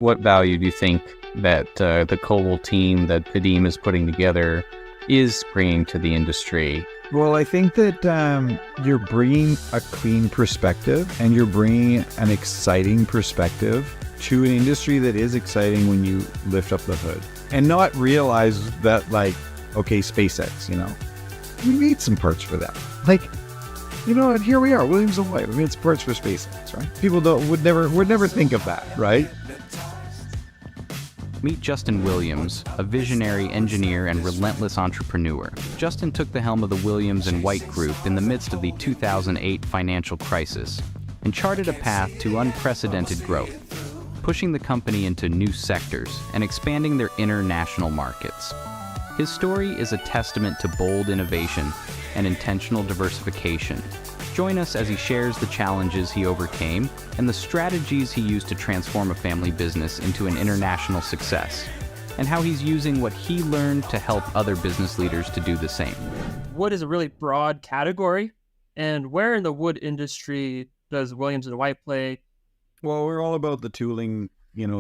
What value do you think that the Cobalt team that Kadeem is putting together is bringing to the industry? Well, I think that you're bringing a clean perspective and you're bringing an exciting perspective to an industry that is exciting when you lift up the hood and not realize that, like, okay, SpaceX, we made some parts for them. And here we are, Williams and White. We made some parts for SpaceX, right? People would never think of that, right? Meet Justin Williams, a visionary engineer and relentless entrepreneur. Justin took the helm of the Williams and White Group in the midst of the 2008 financial crisis and charted a path to unprecedented growth, pushing the company into new sectors and expanding their international markets. His story is a testament to bold innovation and intentional diversification. Join us as he shares the challenges he overcame and the strategies he used to transform a family business into an international success, and how he's using what he learned to help other business leaders to do the same. Wood is a really broad category, and where in the wood industry does Williams and White play? Well, we're all about the tooling,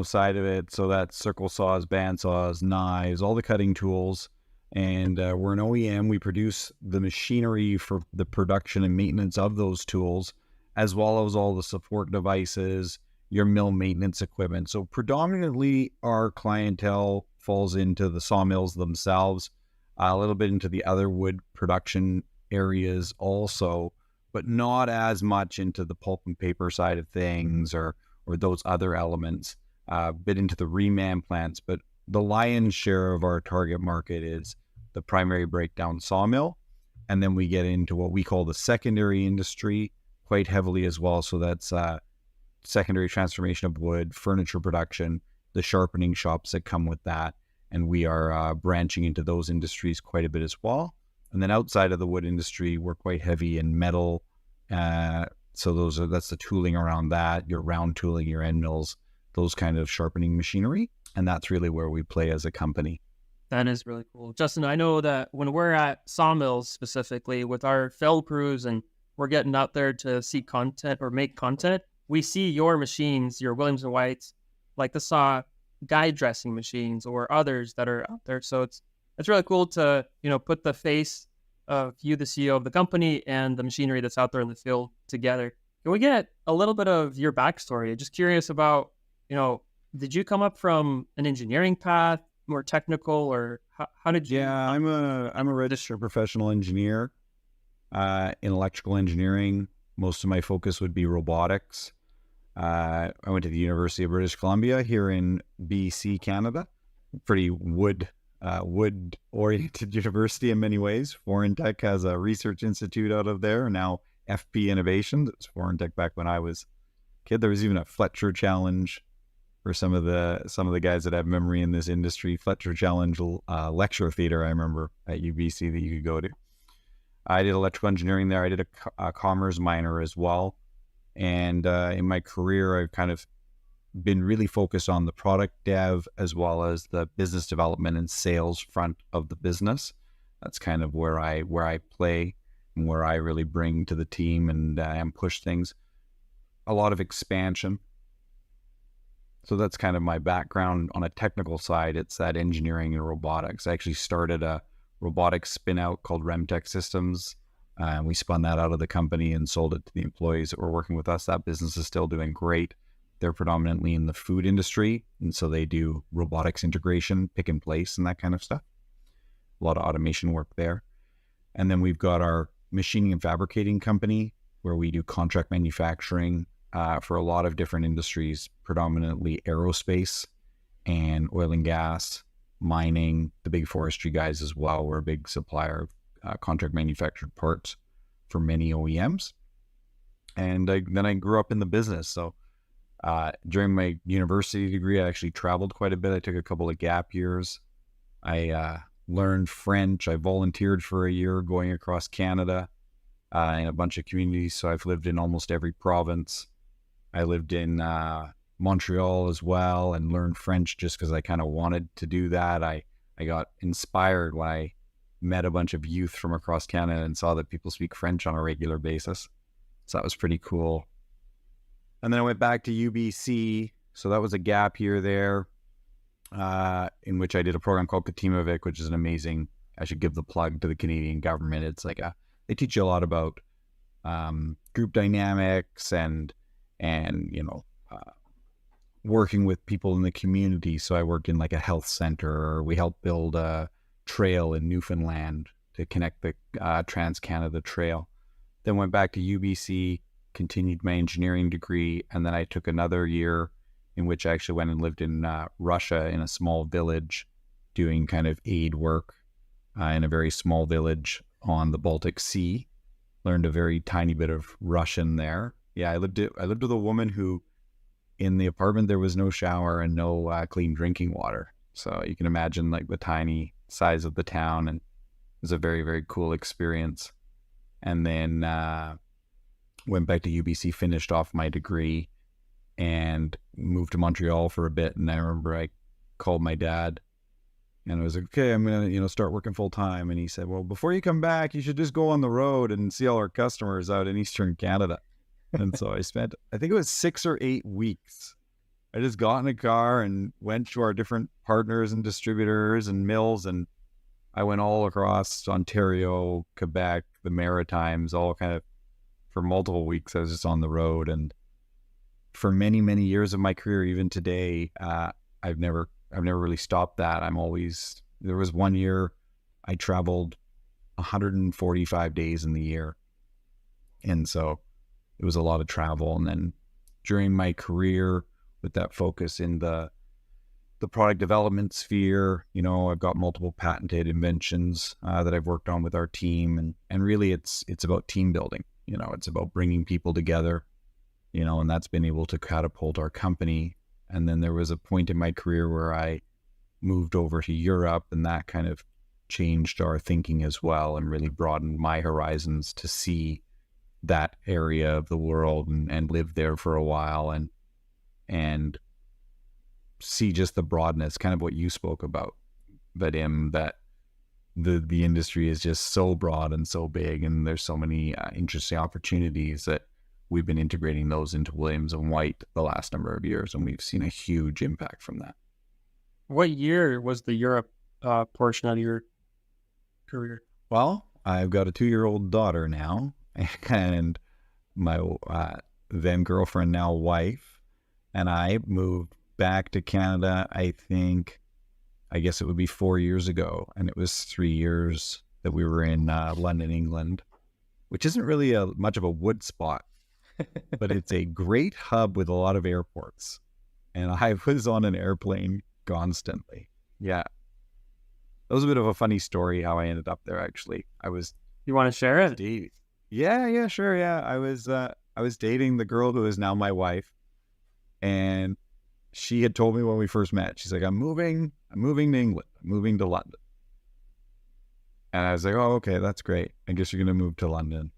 side of it. So that's circle saws, band saws, knives, all the cutting tools. And we're an OEM. We produce the machinery for the production and maintenance of those tools, as well as all the support devices, your mill maintenance equipment. So predominantly our clientele falls into the sawmills themselves, a little bit into the other wood production areas also, but not as much into the pulp and paper side of things or those other elements, a bit into the reman plants. But the lion's share of our target market is the primary breakdown sawmill. And then we get into what we call the secondary industry quite heavily as well. So that's secondary transformation of wood, furniture production, the sharpening shops that come with that. And we are branching into those industries quite a bit as well. And then outside of the wood industry, we're quite heavy in metal. So that's the tooling around that, your round tooling, your end mills, those kind of sharpening machinery. And that's really where we play as a company. That is really cool. Justin, I know that when we're at Sawmills specifically with our field crews and we're getting out there to see content or make content, we see your machines, your Williams and Whites, like the saw guide dressing machines or others that are out there. So it's really cool to, put the face of you, the CEO of the company, and the machinery that's out there in the field together. Can we get a little bit of your backstory? Just curious about, did you come up from an engineering path, more technical, or how did you? Yeah, I'm a registered professional engineer in electrical engineering. Most of my focus would be robotics. I went to the University of British Columbia here in BC, Canada. Pretty wood-oriented university in many ways. Foreign Tech has a research institute out of there, now FP Innovation. That's Foreign Tech back when I was a kid. There was even a Fletcher Challenge for some of the guys that have memory in this industry. Fletcher Challenge lecture theater, I remember, at UBC that you could go to. I did electrical engineering there. I did a commerce minor as well. And in my career, I've kind of been really focused on the product dev as well as the business development and sales front of the business. That's kind of where I play and where I really bring to the team and push things. A lot of expansion. So that's kind of my background on a technical side. It's that engineering and robotics. I actually started a robotics spin out called Remtech Systems. We spun that out of the company and sold it to the employees that were working with us. That business is still doing great. They're predominantly in the food industry, and so they do robotics integration, pick and place, and that kind of stuff. A lot of automation work there. And then we've got our machining and fabricating company where we do contract manufacturing for a lot of different industries, predominantly aerospace and oil and gas, mining, the big forestry guys as well. We're a big supplier of contract manufactured parts for many OEMs. And then I grew up in the business. So during my university degree, I actually traveled quite a bit. I took a couple of gap years. I learned French. I volunteered for a year going across Canada in a bunch of communities. So I've lived in almost every province. I lived in Montreal as well and learned French just because I kind of wanted to do that. I got inspired when I met a bunch of youth from across Canada and saw that people speak French on a regular basis. So that was pretty cool. And then I went back to UBC, So that was a gap year there, in which I did a program called Katimovic, which is an amazing, I should give the plug to the Canadian government. It's like they teach you a lot about group dynamics and working with people in the community. So I worked in like a health center, or we helped build a trail in Newfoundland to connect the Trans-Canada Trail. Then went back to UBC, continued my engineering degree, and then I took another year in which I actually went and lived in Russia in a small village doing kind of aid work in a very small village on the Baltic Sea. Learned a very tiny bit of Russian there. Yeah, I lived with a woman who, in the apartment, there was no shower and no clean drinking water. So you can imagine like the tiny size of the town, and it was a very, very cool experience. And then went back to UBC, finished off my degree, and moved to Montreal for a bit. And I remember I called my dad, and I was like, okay, I'm going to, start working full time. And he said, well, before you come back, you should just go on the road and see all our customers out in Eastern Canada. And so I spent, I think it was 6 or 8 weeks. I just got in a car and went to our different partners and distributors and mills. And I went all across Ontario, Quebec, the Maritimes, all kind of for multiple weeks. I was just on the road. And for many, many years of my career, even today, I've never really stopped that. There was one year I traveled 145 days in the year. And so it was a lot of travel. And then during my career with that focus in the product development sphere, I've got multiple patented inventions that I've worked on with our team. And really it's about team building. It's about bringing people together, and that's been able to catapult our company. And then there was a point in my career where I moved over to Europe, and that kind of changed our thinking as well and really broadened my horizons to see that area of the world and live there for a while and see just the broadness, kind of what you spoke about, Vadim, that the industry is just so broad and so big, and there's so many interesting opportunities that we've been integrating those into Williams & White the last number of years, and we've seen a huge impact from that. What year was the Europe portion of your career? Well, I've got a 2-year-old daughter now, and my then girlfriend, now wife, and I moved back to Canada, I guess it would be 4 years ago, and it was 3 years that we were in London, England, which isn't really much of a wood spot, but it's a great hub with a lot of airports. And I was on an airplane constantly. Yeah. That was a bit of a funny story how I ended up there, actually. You want to share it? Yeah, sure. Yeah. I was dating the girl who is now my wife, and she had told me when we first met, she's like, I'm moving to England. I'm moving to London. And I was like, oh, okay, that's great. I guess you're going to move to London.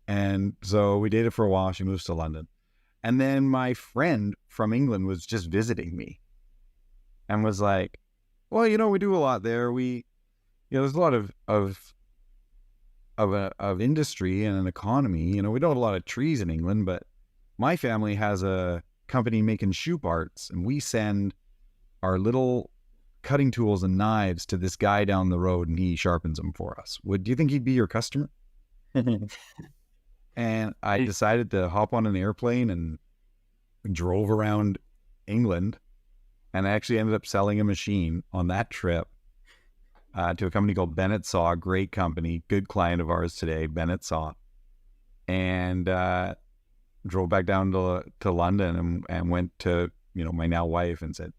And so we dated for a while. She moves to London. And then my friend from England was just visiting me and was like, well, we do a lot there. There's a lot of industry and an economy. We don't have a lot of trees in England, but my family has a company making shoe parts, and we send our little cutting tools and knives to this guy down the road, and he sharpens them for us. Do you think he'd be your customer? And I decided to hop on an airplane and drove around England, and I actually ended up selling a machine on that trip to a company called Bennett Saw, great company, good client of ours today, Bennett Saw, and drove back down to London and went to my now wife and said,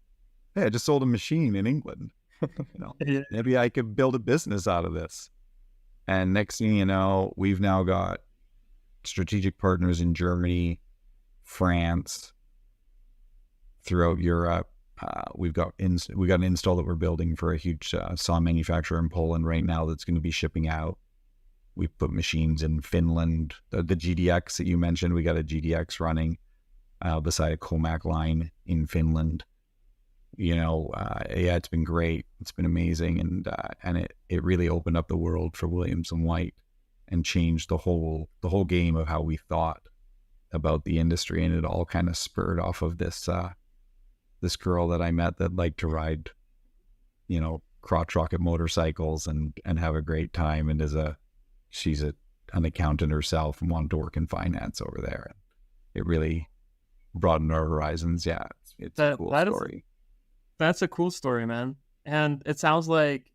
hey, I just sold a machine in England. Maybe I could build a business out of this. And next thing you know, we've now got strategic partners in Germany, France, throughout Europe. We've got an install that we're building for a huge saw manufacturer in Poland right now that's going to be shipping out. We put machines in Finland. The GDX that you mentioned, we got a GDX running beside a Comac line in Finland. It's been great. It's been amazing, and it really opened up the world for Williams & White and changed the whole game of how we thought about the industry, and it all kind of spurred off of this this girl that I met that liked to ride, crotch rocket motorcycles and have a great time, and she's an accountant herself and wanted to work in finance over there. It really broadened our horizons. Yeah, it's a cool story. That's a cool story, man. And it sounds like,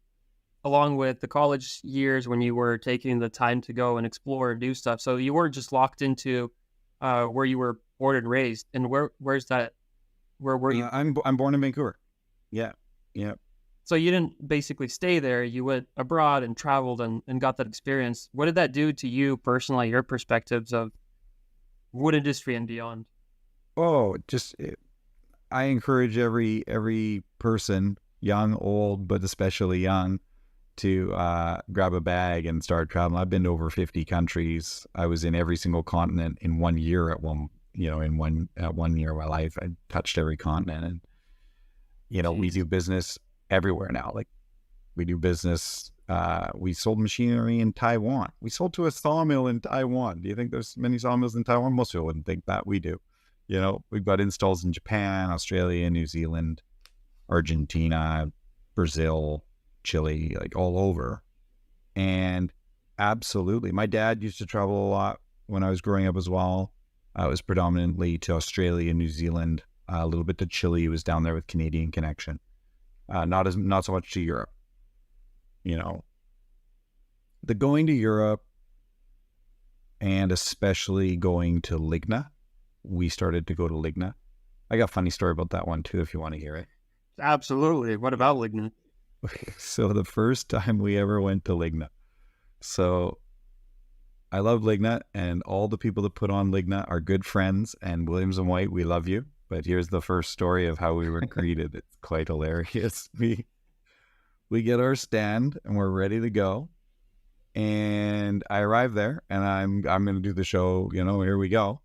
along with the college years when you were taking the time to go and explore and do stuff, so you weren't just locked into where you were born and raised. And where's that? Where were you? I'm born in Vancouver. Yeah. So you didn't basically stay there. You went abroad and traveled and got that experience. What did that do to you personally, your perspectives of wood industry and beyond? Oh, I encourage every person, young, old, but especially young, to grab a bag and start traveling. I've been to over 50 countries. I was in every single continent in 1 year at one year of my life. I touched every continent, and we do business everywhere now. Like, we do business. We sold machinery in Taiwan. We sold to a sawmill in Taiwan. Do you think there's many sawmills in Taiwan? Most people wouldn't think that. We do. We've got installs in Japan, Australia, New Zealand, Argentina, Brazil, Chile, like all over. And absolutely, my dad used to travel a lot when I was growing up as well. It was predominantly to Australia, New Zealand, a little bit to Chile. He was down there with Canadian connection. Not so much to Europe. The going to Europe, and especially going to Ligna. We started to go to Ligna. I got a funny story about that one too, if you want to hear it. Absolutely. What about Ligna? So the first time we ever went to Ligna. So I love Ligna, and all the people that put on Ligna are good friends, and Williams and White, we love you. But here's the first story of how we were greeted. It's quite hilarious. We get our stand and we're ready to go. And I arrive there and I'm going to do the show, here we go.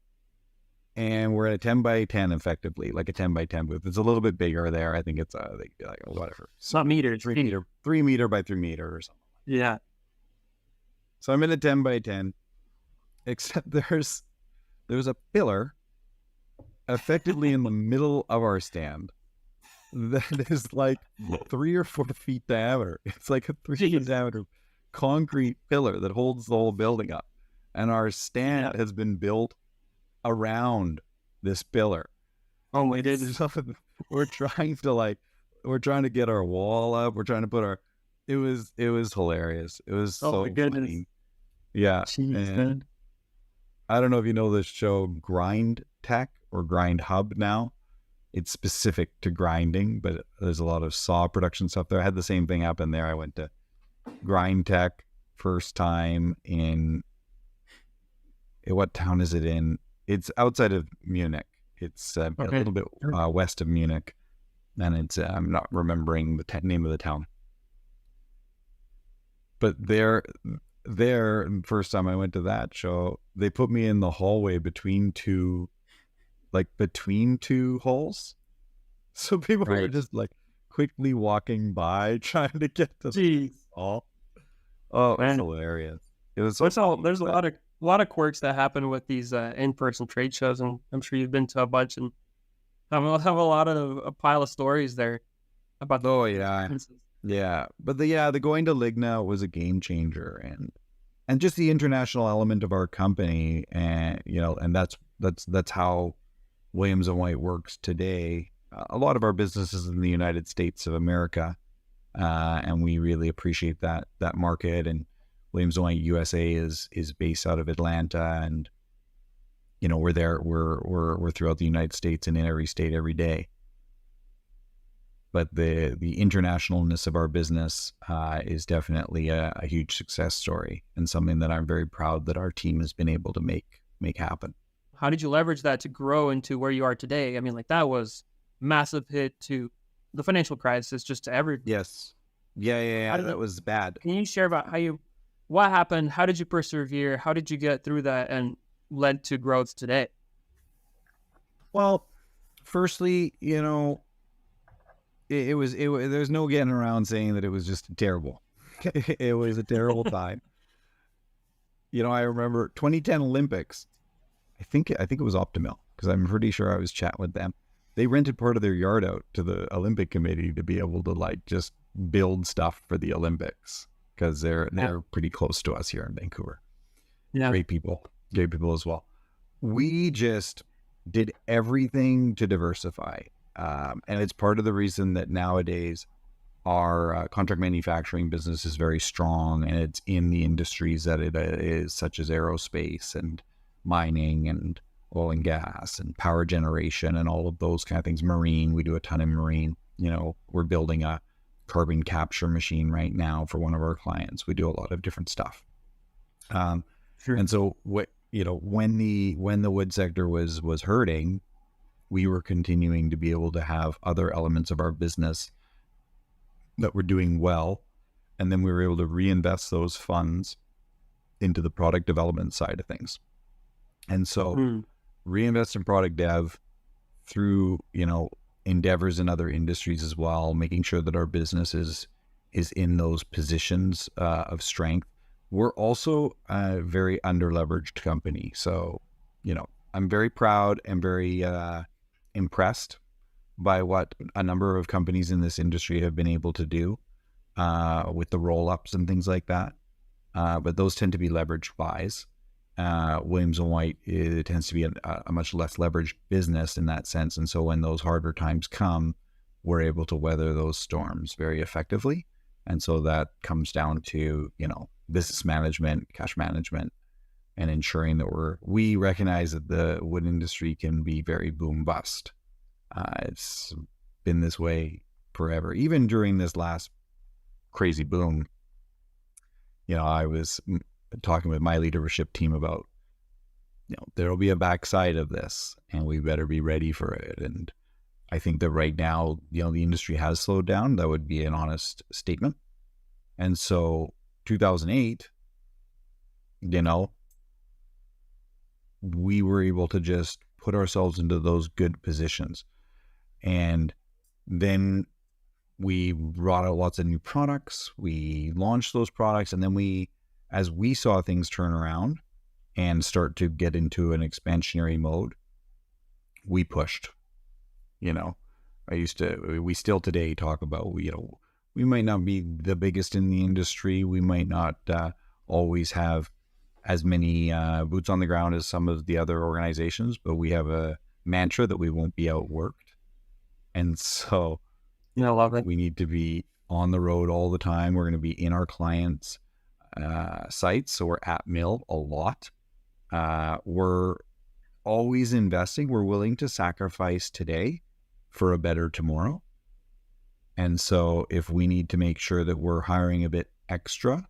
And we're at a 10 by 10, effectively, like a 10 by 10 booth. It's a little bit bigger there. I think it's like whatever. It's not meters. 3 meter by 3 meter or something. Yeah. So I'm in a 10 by 10, except there's a pillar effectively in the middle of our stand that is like 3 or 4 feet diameter. It's like a 3-foot diameter concrete pillar that holds the whole building up. And our stand has been built around this pillar. Oh my goodness. We're trying to get our wall up. We're trying to put it was hilarious. It was so funny. Yeah. Jeez, I don't know if you know this show Grind Tech or Grind Hub now. It's specific to grinding, but there's a lot of saw production stuff there. I had the same thing happen there. I went to Grind Tech first time what town is it in? It's outside of Munich. It's a little bit west of Munich, and it's I'm not remembering the name of the town. But there, first time I went to that show, they put me in the hallway between two holes. So people were just like quickly walking by trying to get to the hall. Oh, it's hilarious. It was there's a lot of quirks that happen with these in-person trade shows, and I'm sure you've been to a bunch and have a pile of stories there about. Oh yeah. But the going to Ligna was a game changer, and just the international element of our company, and and that's how Williams and White works today. A lot of our business is in the United States of America, and we really appreciate that market. And Williams and White USA is based out of Atlanta, and we're there. We're throughout the United States and in every state every day. But the internationalness of our business is definitely a huge success story, and something that I'm very proud that our team has been able to make happen. How did you leverage that to grow into where you are today? I mean, like, that was massive hit to the financial crisis, just to everybody. Yes. Yeah. That was bad. Can you share about what happened? How did you persevere? How did you get through that and led to growth today? Well, firstly, there's no getting around saying that it was just terrible. It was a terrible time. I remember 2010 Olympics. I think it was Optimil, because I'm pretty sure I was chatting with them. they rented part of their yard out to the Olympic Committee to be able to like just build stuff for the Olympics, because they're pretty close to us here in Vancouver. Yeah. Great people as well. We just did everything to diversify. And it's part of the reason that nowadays our contract manufacturing business is very strong, and it's in the industries that it is, such as aerospace and mining and oil and gas and power generation and all of those kind of things. Marine, we do a ton of marine. You know, we're building a carbon capture machine right now for one of our clients. We do a lot of different stuff. Sure. And so what, you know, when the wood sector was hurting, we were continuing to be able to have other elements of our business that were doing well. And then we were able to reinvest those funds into the product development side of things. And so reinvest in product dev through, you know, endeavors in other industries as well, making sure that our business is in those positions of strength. We're also a very under-leveraged company. So, you know, I'm very proud and very impressed by what a number of companies in this industry have been able to do with the roll-ups and things like that. But those tend to be leveraged buys. Williams & White, it tends to be a much less leveraged business in that sense. And so when those harder times come, we're able to weather those storms very effectively. And so that comes down to, you know, business management, cash management, and ensuring that we recognize that the wood industry can be very boom bust. It's been this way forever. Even during this last crazy boom, you know, I was talking with my leadership team about, you know, there'll be a backside of this and we better be ready for it. And I think that right now, you know, the industry has slowed down. That would be an honest statement. And so 2008, you know, we were able to just put ourselves into those good positions. And then we brought out lots of new products. We launched those products. And then as we saw things turn around and start to get into an expansionary mode, we pushed. You know, we still today talk about, you know, we might not be the biggest in the industry. We might not always have as many boots on the ground as some of the other organizations, but we have a mantra that we won't be outworked. And so I love it. We need to be on the road all the time. We're going to be in our clients' sites. So we're at mill a lot. We're always investing. We're willing to sacrifice today for a better tomorrow. And so if we need to make sure that we're hiring a bit extra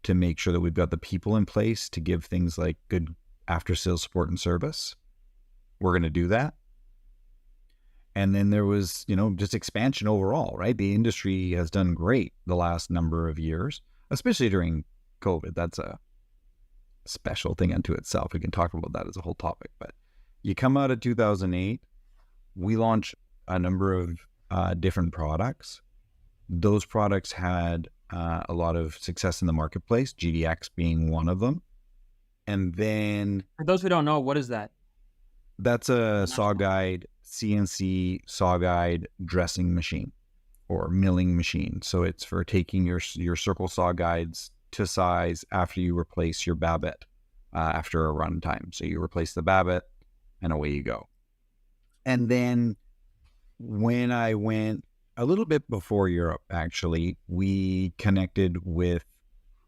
to make sure that we've got the people in place to give things like good after-sales support and service, we're going to do that. And then there was, you know, just expansion overall, right? The industry has done great the last number of years, especially during COVID. That's a special thing unto itself. We can talk about that as a whole topic. But you come out of 2008, we launched a number of different products. Those products had a lot of success in the marketplace, GDX being one of them. And then... For those who don't know, what is that? That's a saw guide, CNC saw guide dressing machine or milling machine. So it's for taking your circle saw guides to size after you replace your babbitt after a run time. So you replace the babbitt and away you go. And then when I went a little bit before Europe, actually, we connected with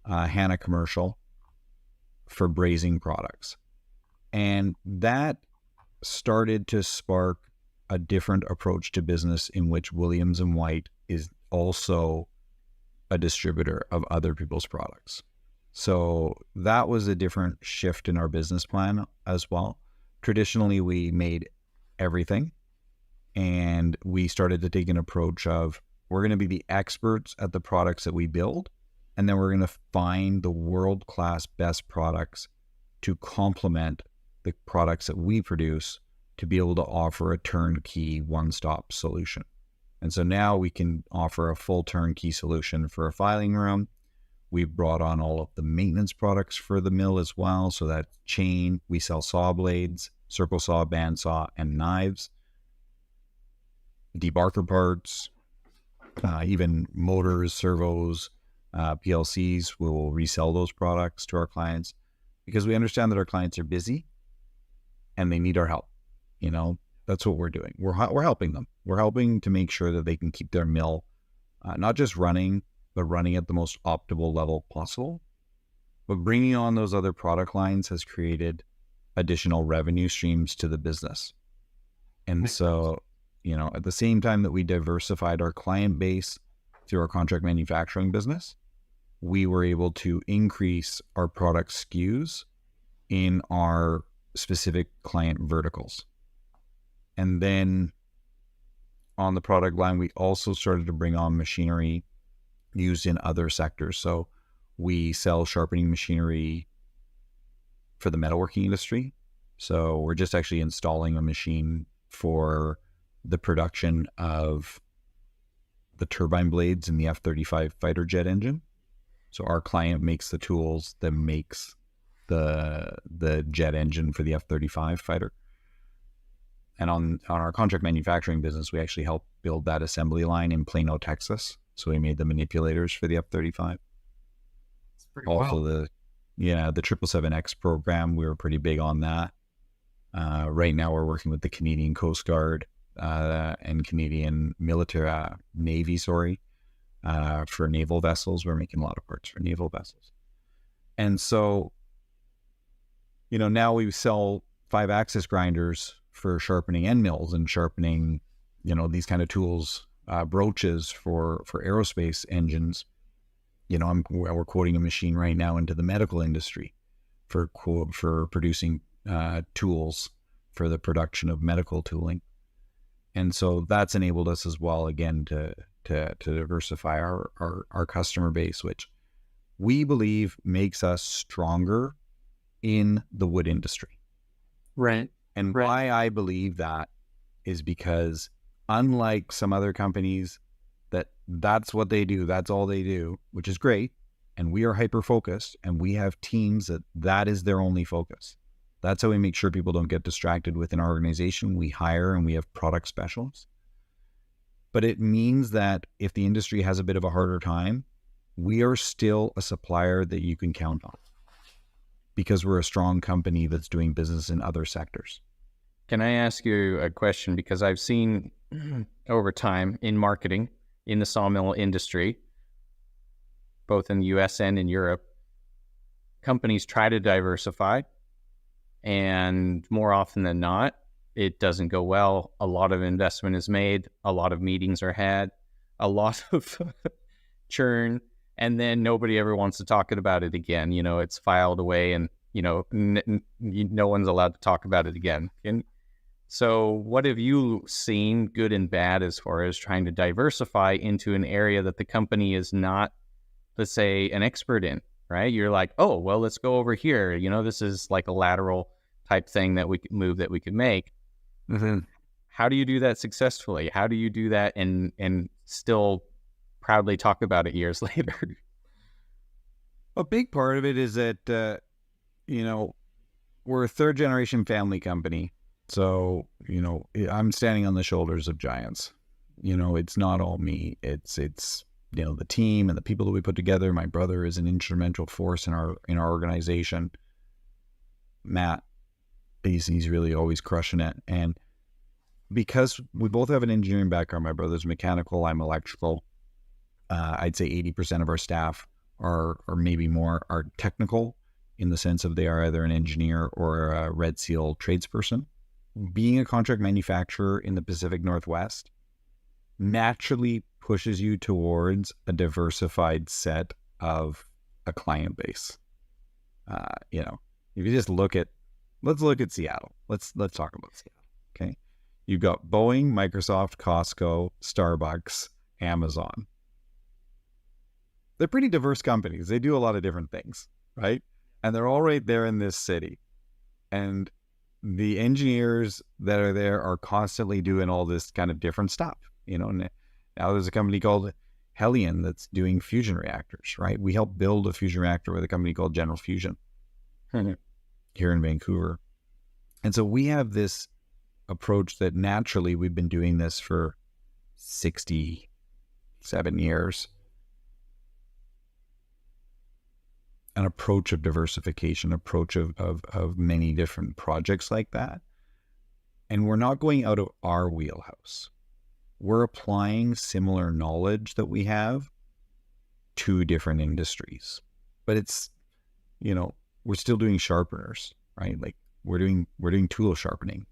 Hannah Commercial for brazing products. And that started to spark a different approach to business in which Williams & White is also a distributor of other people's products. So that was a different shift in our business plan as well. Traditionally, we made everything, and we started to take an approach of, we're going to be the experts at the products that we build, and then we're going to find the world-class best products to complement the products that we produce to be able to offer a turnkey one-stop solution. And so now we can offer a full turnkey solution for a filing room. We've brought on all of the maintenance products for the mill as well. So that chain, we sell saw blades, circle saw, bandsaw, and knives. debarker parts, even motors, servos, PLCs. We will resell those products to our clients because we understand that our clients are busy and they need our help. You know, that's what we're doing. We're helping them. We're helping to make sure that they can keep their mill not just running, but running at the most optimal level possible. But bringing on those other product lines has created additional revenue streams to the business. And so, you know, at the same time that we diversified our client base through our contract manufacturing business, we were able to increase our product SKUs in our specific client verticals. And then on the product line, we also started to bring on machinery used in other sectors. So we sell sharpening machinery for the metalworking industry. So we're just actually installing a machine for the production of the turbine blades in the F-35 fighter jet engine. So our client makes the tools that makes the jet engine for the F-35 fighter. And on our contract manufacturing business, we actually helped build that assembly line in Plano, Texas. So we made the manipulators for the F-35. Also the 777X program, we were pretty big on that. Right now we're working with the Canadian Coast Guard and Canadian military Navy, for naval vessels. We're making a lot of parts for naval vessels. And so, you know, now we sell 5-axis grinders for sharpening end mills and sharpening, you know, these kind of tools, broaches for aerospace engines. You know, we're quoting a machine right now into the medical industry for producing tools for the production of medical tooling. And so that's enabled us as well, again, to diversify our customer base, which we believe makes us stronger in the wood industry. Right. And why I believe that is because unlike some other companies that's what they do, that's all they do, which is great. And we are hyper-focused and we have teams that is their only focus. That's how we make sure people don't get distracted within our organization. We hire and we have product specialists. But it means that if the industry has a bit of a harder time, we are still a supplier that you can count on because we're a strong company that's doing business in other sectors. Can I ask you a question? Because I've seen over time in marketing, in the sawmill industry, both in the US and in Europe, companies try to diversify, and more often than not, it doesn't go well. A lot of investment is made, a lot of meetings are had, a lot of churn, and then nobody ever wants to talk about it again. You know, it's filed away and, you know, no one's allowed to talk about it again. So what have you seen, good and bad, as far as trying to diversify into an area that the company is not, let's say, an expert in, right? You're like, oh, well, let's go over here. You know, this is like a lateral type thing that we could move, that we could make. Mm-hmm. How do you do that successfully? How do you do that and still proudly talk about it years later? A big part of it is that, you know, we're a third generation family company. So, you know, I'm standing on the shoulders of giants. You know, it's not all me. It's you know, the team and the people that we put together. My brother is an instrumental force in our organization. Matt, he's really always crushing it. And because we both have an engineering background, my brother's mechanical, I'm electrical. I'd say 80% of our staff or maybe more are technical in the sense of they are either an engineer or a Red Seal tradesperson. Being a contract manufacturer in the Pacific Northwest naturally pushes you towards a diversified set of a client base. You know, if you just let's look at Seattle. Let's talk about Seattle. Okay. You've got Boeing, Microsoft, Costco, Starbucks, Amazon. They're pretty diverse companies. They do a lot of different things, right? And they're all right there in this city. And the engineers that are there are constantly doing all this kind of different stuff. You know, now there's a company called Helion that's doing fusion reactors, right? We helped build a fusion reactor with a company called General Fusion here in Vancouver. And so we have this approach that naturally we've been doing this for 67 years, an approach of diversification, approach of many different projects like that. And we're not going out of our wheelhouse. We're applying similar knowledge that we have to different industries. But it's, we're still doing sharpeners, right? Like we're doing tool sharpening.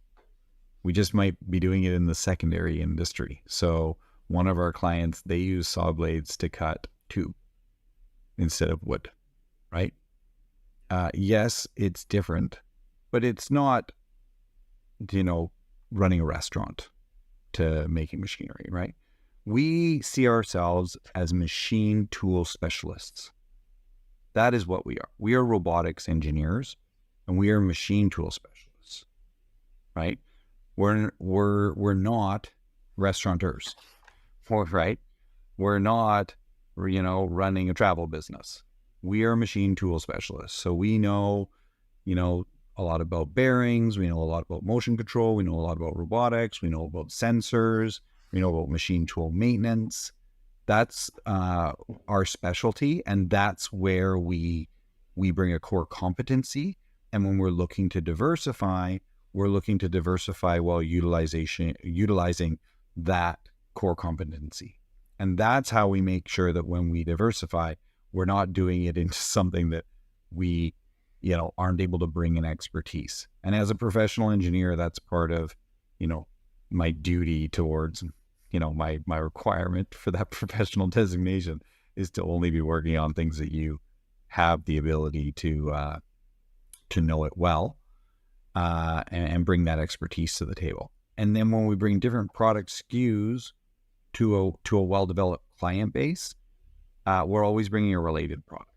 We just might be doing it in the secondary industry. So one of our clients, they use saw blades to cut tube instead of wood, right? Yes, it's different, but it's not, running a restaurant to making machinery, right? We see ourselves as machine tool specialists. That is what we are. We are robotics engineers, and we are machine tool specialists, right? We're not restaurateurs, right? We're not, running a travel business. We are machine tool specialists. So we know, a lot about bearings. We know a lot about motion control. We know a lot about robotics. We know about sensors. We know about machine tool maintenance. That's our specialty, and that's where we bring a core competency. And when we're looking to diversify, while utilizing that core competency. And that's how we make sure that when we diversify, we're not doing it into something that we, aren't able to bring in expertise. And as a professional engineer, that's part of, my duty towards, my requirement for that professional designation is to only be working on things that you have the ability to know it well, and bring that expertise to the table. And then when we bring different product SKUs to a well-developed client base, we're always bringing a related product.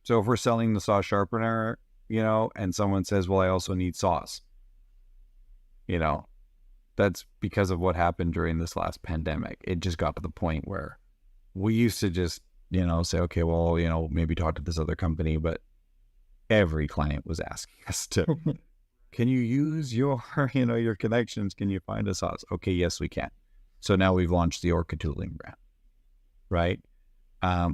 So if we're selling the saw sharpener, and someone says, well, I also need saws, that's because of what happened during this last pandemic. It just got to the point where we used to just, say, okay, well, maybe talk to this other company, but every client was asking us to, can you use your connections? Can you find us saws? Okay, yes, we can. So now we've launched the Orca Tooling brand, right?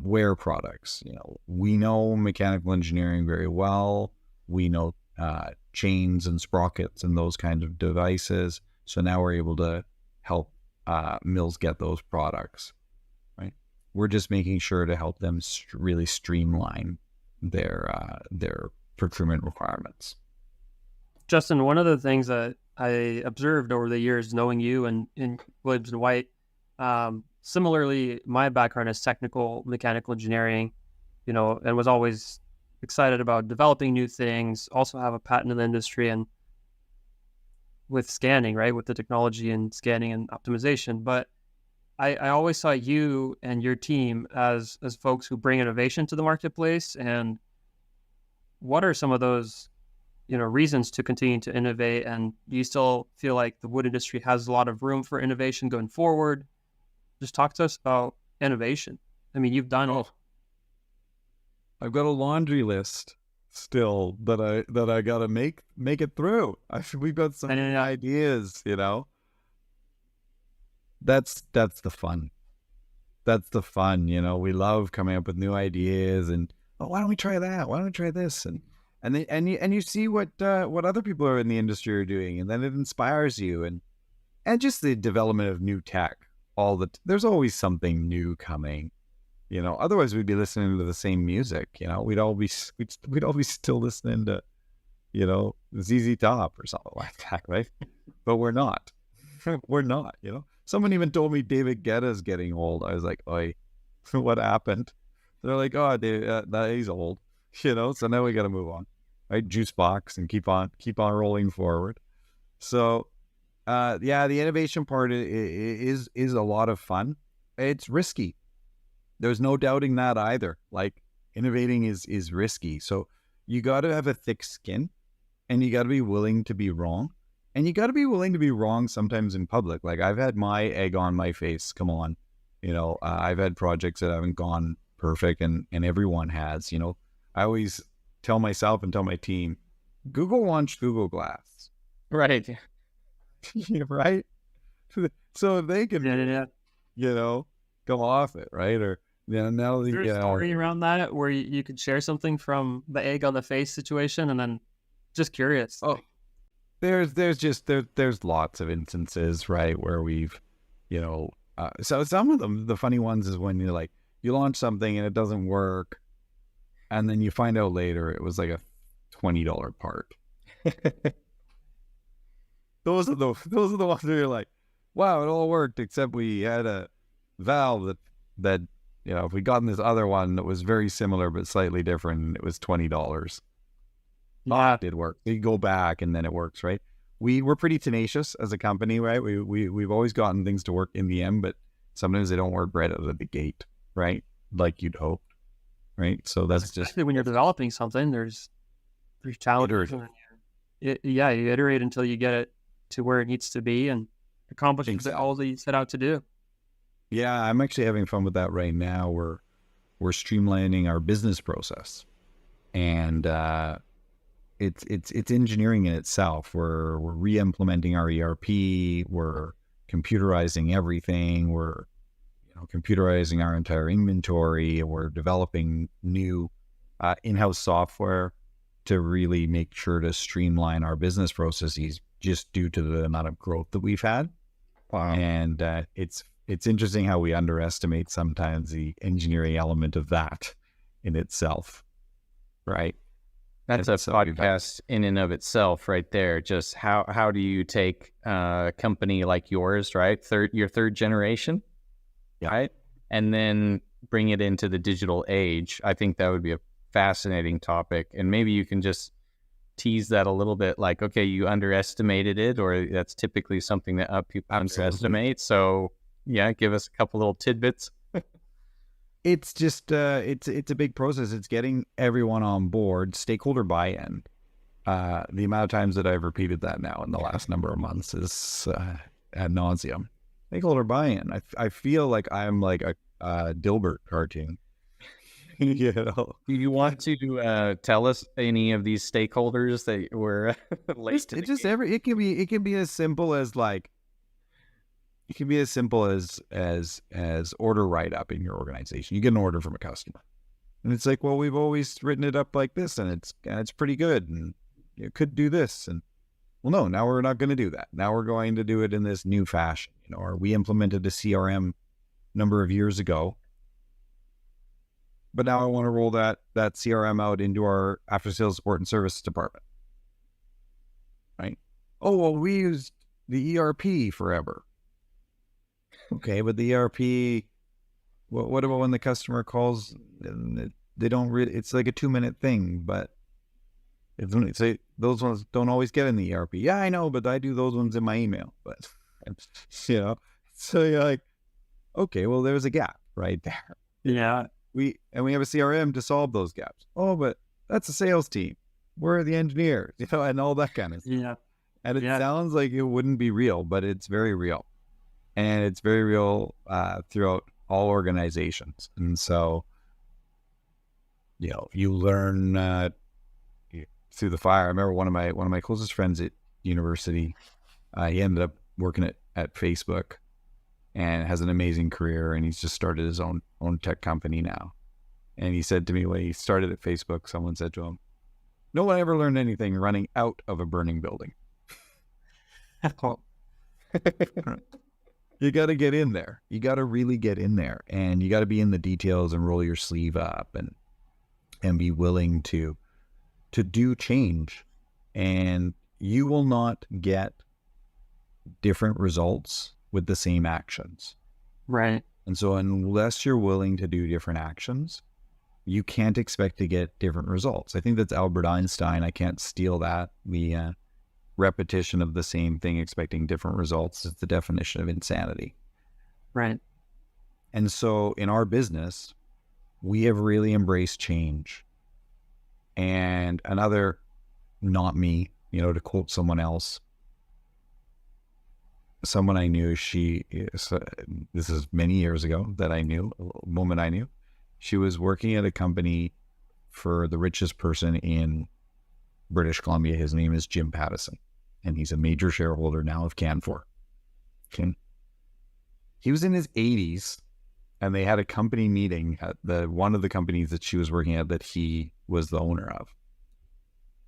Wear products, we know mechanical engineering very well. We know chains and sprockets and those kinds of devices. So now we're able to help mills get those products, right? We're just making sure to help them really streamline their procurement requirements. Justin, one of the things that I observed over the years, knowing you and in Williams and White, similarly, my background is technical mechanical engineering, and was always excited about developing new things, also have a patent in the industry and with scanning, right, with the technology and scanning and optimization. But I always saw you and your team as folks who bring innovation to the marketplace. And what are some of those, reasons to continue to innovate? And do you still feel like the wood industry has a lot of room for innovation going forward? Just talk to us about innovation. I mean, you've done I've got a laundry list still that I gotta make it through. We've got so many ideas, That's the fun. That's the fun, We love coming up with new ideas and why don't we try that? Why don't we try this? And you see what other people are in the industry are doing, and then it inspires you, and just the development of new tech. There's always something new coming. Otherwise we'd be listening to the same music. We'd all be still listening to, ZZ Top or something like that, right? But we're not. We're not. Someone even told me David Guetta's getting old. I was like, "Oi, what happened?" They're like, "Oh, he's old." So now we got to move on, right? Juice box and keep on rolling forward. So, the innovation part is a lot of fun. It's risky. There's no doubting that either. Like, innovating is risky. So you got to have a thick skin, and you got to be willing to be wrong. And you got to be willing to be wrong sometimes in public. Like, I've had my egg on my face. Come on. I've had projects that haven't gone perfect, and everyone has. I always tell myself and tell my team, Google launched Google Glass. right. Right? So they can come off it, right? Or now Is there a the story around that where you could share something from the egg on the face situation, and then just curious? oh, there's lots of instances, right, where we've, so some of them, the funny ones is when you launch something and it doesn't work, and then you find out later it was like a $20 part. Those are the ones where you're like, wow, it all worked except we had a valve that if we gotten this other one that was very similar but slightly different, it was $20. Yeah. It did work. You go back and then it works, right? We're pretty tenacious as a company, right? We've always gotten things to work in the end, but sometimes they don't work right out of the gate, right? Like you'd hope, right? So that's just Especially when you're developing something, there's challenges. You iterate until you get it to where it needs to be and accomplish all that you set out to do. Yeah, I'm actually having fun with that right now. We're streamlining our business process, and it's engineering in itself. We're re-implementing our ERP. We're computerizing everything. We're computerizing our entire inventory. We're developing new in-house software to really make sure to streamline our business processes, just due to the amount of growth that we've had. Wow. And it's interesting how we underestimate sometimes the engineering element of that in itself, right? That's a podcast in and of itself right there. Just how do you take a company like yours, right? Your third generation, yeah, right? And then bring it into the digital age. I think that would be a fascinating topic. And maybe you can just tease that a little bit, like, okay, you underestimated it, or that's typically something that people underestimate. So yeah, give us a couple little tidbits. It's just it's a big process. It's getting everyone on board, stakeholder buy-in. The amount of times that I've repeated that now in the last number of months is ad nauseum. Stakeholder buy-in. I feel like I'm like a Dilbert cartoon. Do you want to tell us any of these stakeholders that were late to the game? It can be as simple as like, it can be as simple as order write-up in your organization. You get an order from a customer, and it's like, well, we've always written it up like this, and it's pretty good, and you could do this, and well, no, now we're not going to do that. Now we're going to do it in this new fashion, or we implemented a CRM number of years ago, but now I want to roll that CRM out into our after-sales support and service department, right? Oh, well, we used the ERP forever. Okay, but the ERP, what about when the customer calls? They don't really. It's like a 2-minute thing, but say those ones don't always get in the ERP. Yeah, I know, but I do those ones in my email. But so you're like, okay, well, there's a gap right there. Yeah, we have a CRM to solve those gaps. Oh, but that's a sales team. We're the engineers, and all that kind of stuff. yeah. And it sounds like it wouldn't be real, but it's very real. And it's very real throughout all organizations. And so, you learn through the fire. I remember one of my closest friends at university. He ended up working at Facebook and has an amazing career. And he's just started his own tech company now. And he said to me when he started at Facebook, someone said to him, "No one ever learned anything running out of a burning building." You got to get in there. You got to really get in there, and you got to be in the details and roll your sleeve up and be willing to do change. And you will not get different results with the same actions. Right. And so unless you're willing to do different actions, you can't expect to get different results. I think that's Albert Einstein. I can't steal that. The repetition of the same thing expecting different results is the definition of insanity. Right. And so in our business, we have really embraced change. And another, not me, to quote someone else, someone I knew, this is many years ago that I knew, a woman I knew, she was working at a company for the richest person in British Columbia. His name is Jim Pattison. And he's a major shareholder now of Canfor. Okay. He was in his 80s, and they had a company meeting at one of the companies that she was working at that he was the owner of.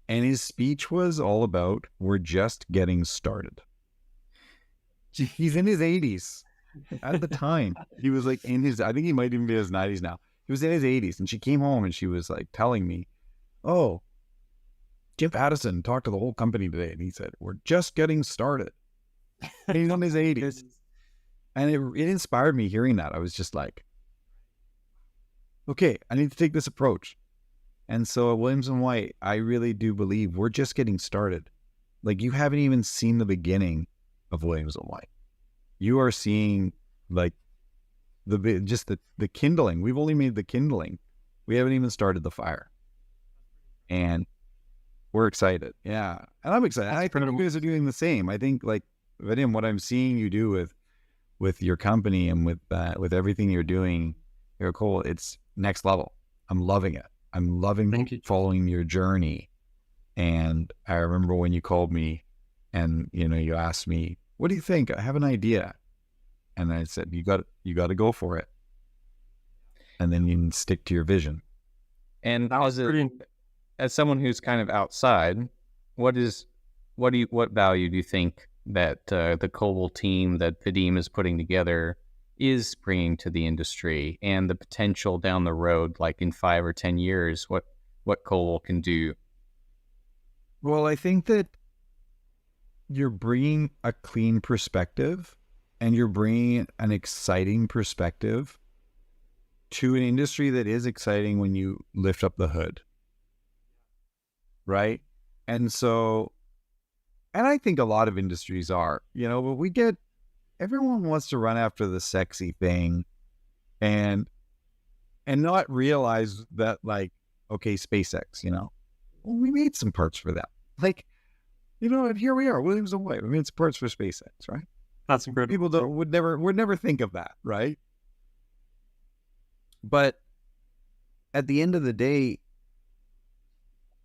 And his speech was all about, we're just getting started. He's in his 80s. At the time, he was like I think he might even be in his 90s now. He was in his 80s, and she came home and she was like telling me, oh, Jim Pattison talked to the whole company today, and he said, we're just getting started. And he's in his 80s. And it inspired me hearing that. I was just like, okay, I need to take this approach. And so at Williams & White, I really do believe we're just getting started. Like, you haven't even seen the beginning of Williams & White. You are seeing like the kindling. We've only made the kindling. We haven't even started the fire. And we're excited. Yeah. And I'm excited. I think you guys are doing the same. I think, like, Vadim, what I'm seeing you do with your company and with everything you're doing, you're cool. It's next level. I'm loving it. I'm loving following your journey. And I remember when you called me and, you asked me, what do you think? I have an idea. And I said, you got to go for it. And then you can stick to your vision. And as someone who's kind of outside, what value do you think that the Cobalt team that Vadim is putting together is bringing to the industry, and the potential down the road, like in 5 or 10 years, what Cobalt can do? Well, I think that you're bringing a clean perspective, and you're bringing an exciting perspective to an industry that is exciting when you lift up the hood. Right? And I think a lot of industries are, but everyone wants to run after the sexy thing and not realize that, like, okay, SpaceX, we made some parts for them. Like, and here we are, Williams & White. We made some parts for SpaceX, right? That's incredible. People would never think of that, right? But at the end of the day,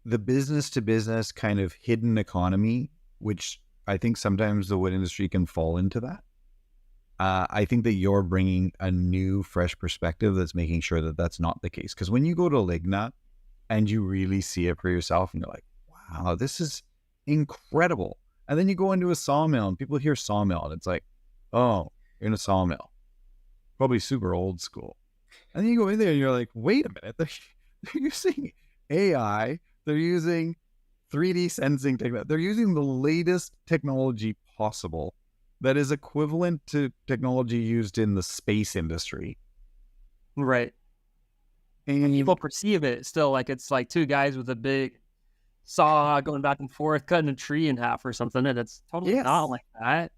the business to business kind of hidden economy, which I think sometimes the wood industry can fall into that. I think that you're bringing a new, fresh perspective that's making sure that that's not the case. Because when you go to Ligna and you really see it for yourself and you're like, wow, this is incredible. And then you go into a sawmill and people hear sawmill and it's like, oh, you're in a sawmill. Probably super old school. And then you go in there and you're like, wait a minute, they're using AI, they're using 3D sensing technology, they're using the latest technology possible that is equivalent to technology used in the space industry. Right. And people perceive it still like it's like two guys with a big saw going back and forth, cutting a tree in half or something, and it's totally not like that.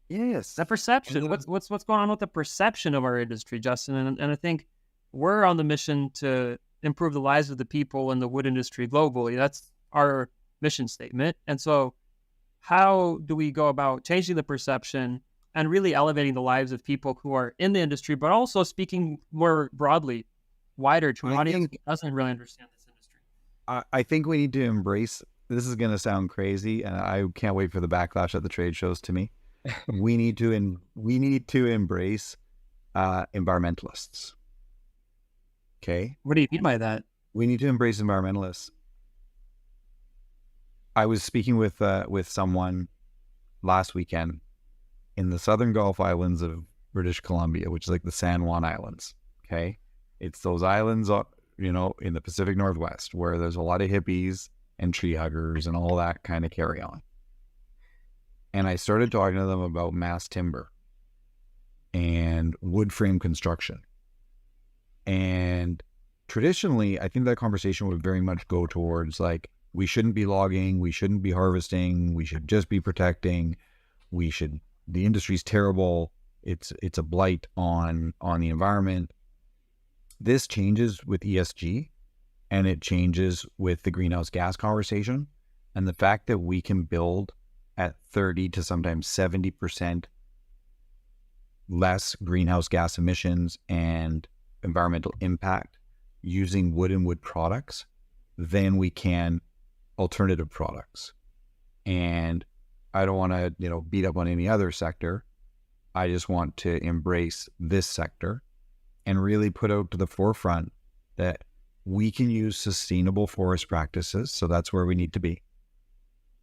Yes. The perception. What's going on with the perception of our industry, Justin? And I think we're on the mission to improve the lives of the people in the wood industry globally. That's our mission statement. And so how do we go about changing the perception and really elevating the lives of people who are in the industry, but also speaking more broadly, wider to an audience who doesn't really understand this industry? I think we need to embrace, this is going to sound crazy, and I can't wait for the backlash at the trade shows to me. we need to embrace environmentalists. Okay? What do you mean by that? We need to embrace environmentalists. I was speaking with someone last weekend in the southern Gulf Islands of British Columbia, which is like the San Juan Islands. Okay, it's those islands, in the Pacific Northwest, where there's a lot of hippies and tree huggers and all that kind of carry on. And I started talking to them about mass timber and wood frame construction. And traditionally, I think that conversation would very much go towards like, we shouldn't be logging, we shouldn't be harvesting, we should just be protecting, the industry's terrible, it's a blight on the environment. This changes with ESG, and it changes with the greenhouse gas conversation, and the fact that we can build at 30 to sometimes 70% less greenhouse gas emissions and environmental impact using wood and wood products than we can alternative products. And I don't want to, beat up on any other sector. I just want to embrace this sector and really put out to the forefront that we can use sustainable forest practices. So that's where we need to be.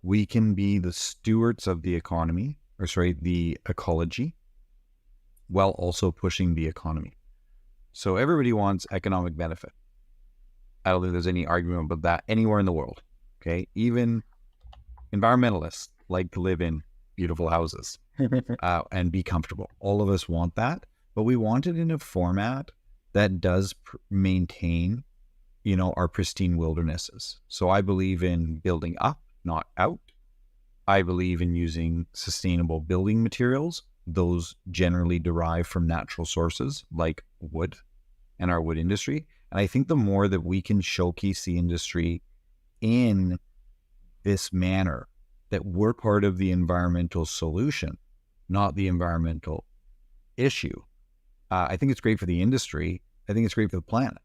We can be the stewards of the economy, the ecology, while also pushing the economy. So everybody wants economic benefit. I don't think there's any argument about that anywhere in the world. Okay. Even environmentalists like to live in beautiful houses and be comfortable. All of us want that, but we want it in a format that does maintain, our pristine wildernesses. So I believe in building up, not out. I believe in using sustainable building materials. Those generally derive from natural sources like wood and our wood industry. And I think the more that we can showcase the industry in this manner, that we're part of the environmental solution, not the environmental issue. I think it's great for the industry. I think it's great for the planet.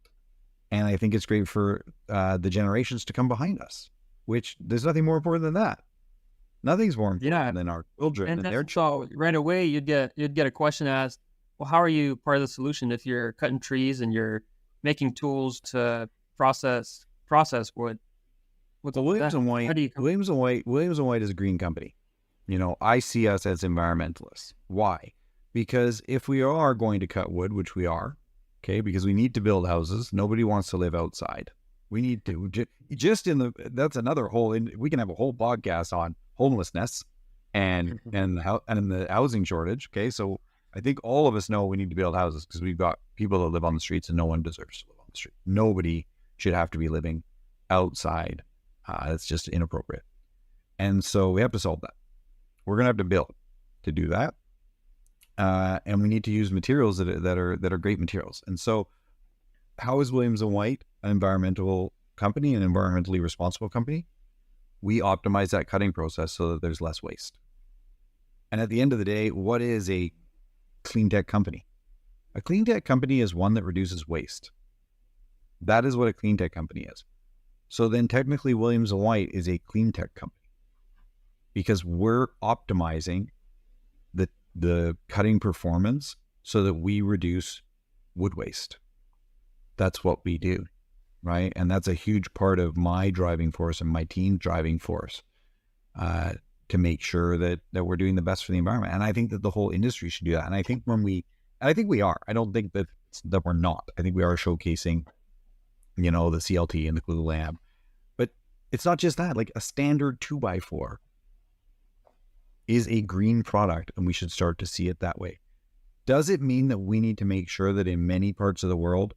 And I think it's great for the generations to come behind us, which there's nothing more important than that. Nothing's more important than our children and their children. So right away you'd get a question asked, well, how are you part of the solution if you're cutting trees and you're making tools to process wood? Williams and White is a green company. I see us as environmentalists. Why? Because if we are going to cut wood, which we are, okay, because we need to build houses. Nobody wants to live outside. We need to that's another whole. We can have a whole podcast on homelessness and the housing shortage. Okay, so I think all of us know we need to build houses because we've got people that live on the streets and no one deserves to live on the street. Nobody should have to be living outside. It's just inappropriate. And so we have to solve that. We're going to have to build to do that. And we need to use materials that are great materials. And so how is Williams & White an environmental company, an environmentally responsible company? We optimize that cutting process so that there's less waste. And at the end of the day, what is a clean tech company? A clean tech company is one that reduces waste. That is what a clean tech company is. So then technically Williams & White is a clean tech company because we're optimizing the cutting performance so that we reduce wood waste. That's what we do, right? And that's a huge part of my driving force and my team's driving force to make sure that we're doing the best for the environment. And I think that the whole industry should do that. And I think we are. I don't think that we're not. I think we are showcasing the CLT and the glue lab. But it's not just that. Like a standard 2x4 is a green product, and we should start to see it that way. Does it mean that we need to make sure that in many parts of the world,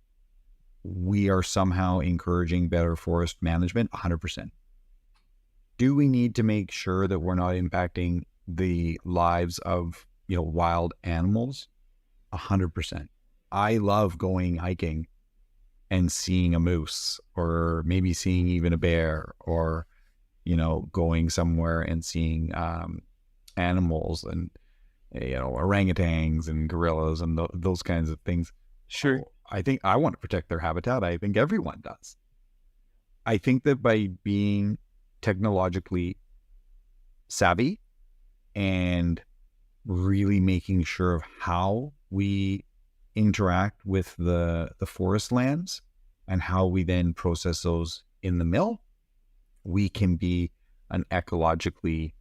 we are somehow encouraging better forest management? 100%. Do we need to make sure that we're not impacting the lives of, wild animals? 100%. I love going hiking and seeing a moose, or maybe seeing even a bear, or, going somewhere and seeing animals and, orangutans and gorillas and those kinds of things. Sure. I think I want to protect their habitat. I think everyone does. I think that by being technologically savvy and really making sure of how we interact with the forest lands and how we then process those in the mill, we can be an ecologically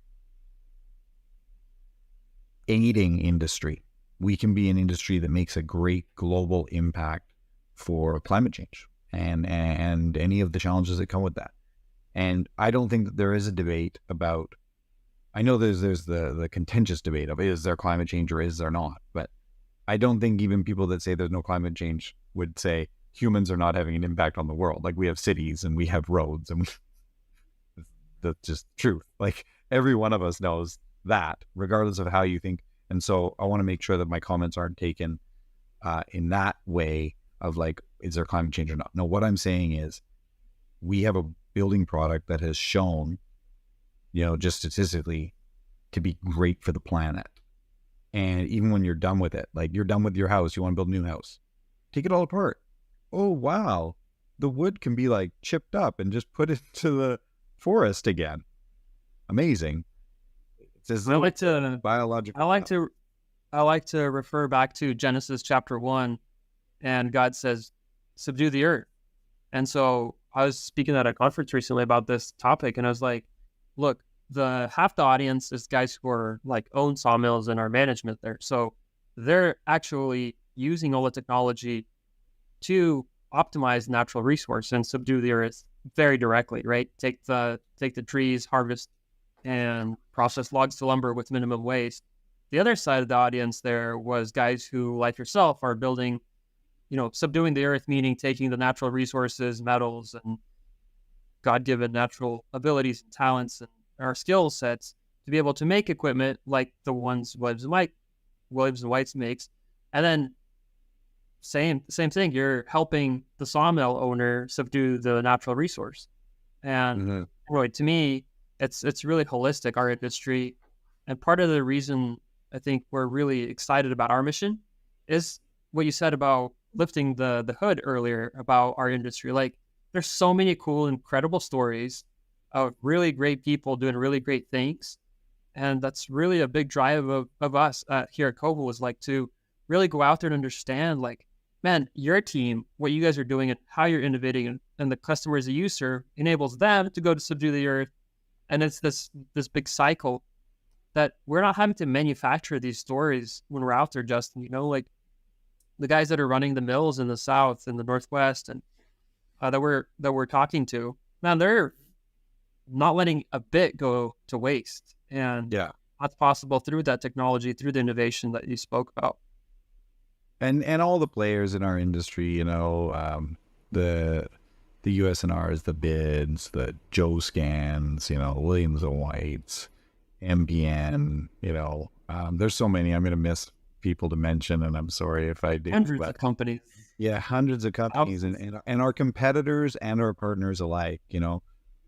aiding industry. We can be an industry that makes a great global impact for climate change and any of the challenges that come with that. And I don't think that there is a debate about, I know there's the contentious debate of is there climate change or is there not, but I don't think even people that say there's no climate change would say humans are not having an impact on the world. Like we have cities and we have roads and that's just truth. Like every one of us knows that, regardless of how you think. And so I want to make sure that my comments aren't taken in that way of like, is there climate change or not? No, what I'm saying is we have a building product that has shown, just statistically, to be great for the planet. And even when you're done with it, like you're done with your house, you want to build a new house, take it all apart. Oh, wow. The wood can be like chipped up and just put into the forest again. Amazing. It's I like to I like to refer back to Genesis chapter 1, and God says, subdue the earth. And so I was speaking at a conference recently about this topic, and I was like, look, half the audience is guys who are like own sawmills and are management there. So they're actually using all the technology to optimize natural resource and subdue the earth very directly, right? Take the trees, harvest, and process logs to lumber with minimum waste. The other side of the audience there was guys who, like yourself, are building, subduing the earth, meaning taking the natural resources, metals, and God-given natural abilities and talents and our skill sets to be able to make equipment like the ones Williams and White's makes. And then same thing, you're helping the sawmill owner subdue the natural resource. And really, to me, it's really holistic, our industry. And part of the reason I think we're really excited about our mission is what you said about lifting the hood earlier about our industry. Like, there's so many cool, incredible stories of really great people doing really great things. And that's really a big drive of us here at Koval, is like to really go out there and understand, like, man, your team, what you guys are doing and how you're innovating, and the customers that you serve enables them to go to subdue the earth. And it's this big cycle that we're not having to manufacture these stories when we're out there, Justin. Like the guys that are running the mills in the South and the Northwest, and that we're talking to, man, they're not letting a bit go to waste. And that's possible through that technology, through the innovation that you spoke about. And all the players in our industry, the USNRs, the BIDs, the Joe Scans, Williams and Whites, MBN, there's so many. I'm going to miss people to mention, and I'm sorry if I did. Hundreds of companies. Yeah, hundreds of companies, and our competitors and our partners alike.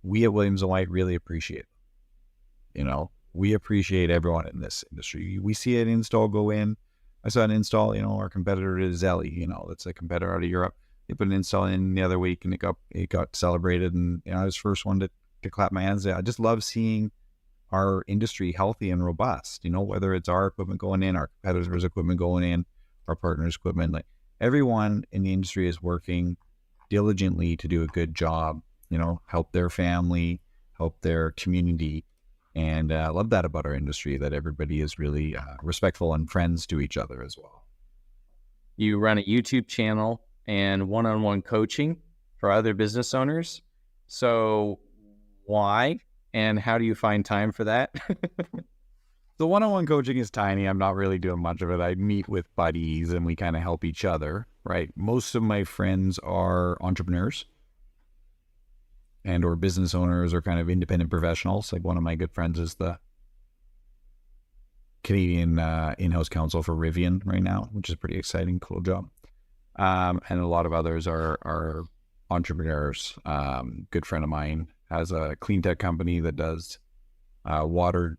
We at Williams and White really appreciate it. We appreciate everyone in this industry. We see an install go in. I saw an install, our competitor is Zelly, that's a competitor out of Europe. They put an install in the other week, and it got celebrated, and I was the first one to clap my hands. I just love seeing our industry healthy and robust, whether it's our equipment going in, our competitors' equipment going in, our partners' equipment. Like, everyone in the industry is working diligently to do a good job, help their family, help their community. And I love that about our industry, that everybody is really respectful and friends to each other as well. You run a YouTube channel and one-on-one coaching for other business owners. So why and how do you find time for that? The one-on-one coaching is tiny. I'm not really doing much of it. I meet with buddies and we kind of help each other, right? Most of my friends are entrepreneurs and or business owners or kind of independent professionals. Like, one of my good friends is the Canadian in-house counsel for Rivian right now, which is a pretty exciting, cool job. And a lot of others are entrepreneurs. Good friend of mine has a clean tech company that does water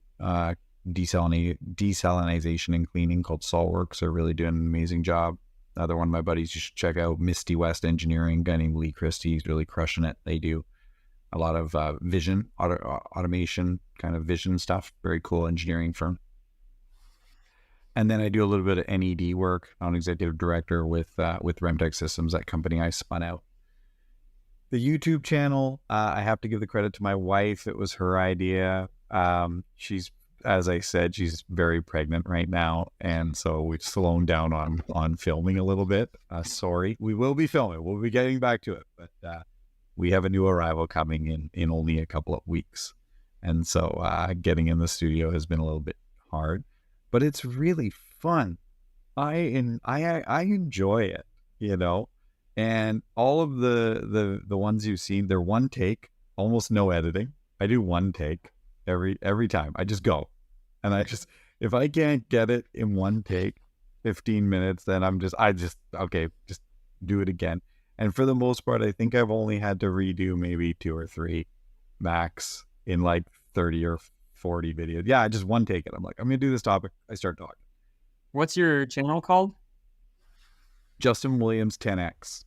desalinization and cleaning called Saltworks. They're really doing an amazing job. Another one of my buddies you should check out, Misty West Engineering, a guy named Lee Christie. He's really crushing it. They do a lot of vision, automation, kind of vision stuff. Very cool engineering firm. And then I do a little bit of NED work. I'm executive director with Remtech Systems, that company I spun out. The YouTube channel, I have to give the credit to my wife. It was her idea. She's, as I said, she's very pregnant right now. And so we've slowed down on filming a little bit. Sorry. We will be filming. We'll be getting back to it. But we have a new arrival coming in only a couple of weeks. And so getting in the studio has been a little bit hard. But it's really fun. I enjoy it, And all of the ones you've seen, they're one take, almost no editing. I do one take every time. I just go. And if I can't get it in one take, 15 minutes, then okay, just do it again. And for the most part, I think I've only had to redo maybe 2 or 3 max in like 30 or 40 videos. Yeah, just one take it. I'm like, I'm going to do this topic. I start talking. What's your channel called? Justin Williams 10X.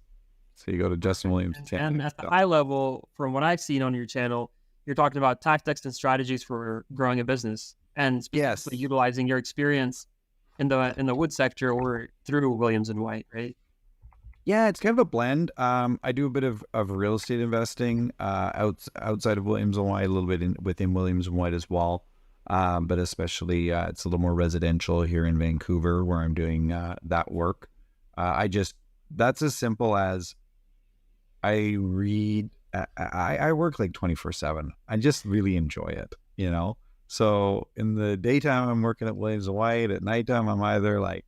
So you go to Justin Williams 10X. And at the high level, from what I've seen on your channel, you're talking about tactics and strategies for growing a business and specifically utilizing your experience in the wood sector or through Williams and White, right? Yeah, it's kind of a blend. I do a bit of real estate investing outside of Williams and White, a little bit within Williams and White as well. But especially it's a little more residential here in Vancouver where I'm doing that work. That's as simple as I read. I work like 24/7. I just really enjoy it, you know? So in the daytime, I'm working at Williams and White. At nighttime, I'm either like,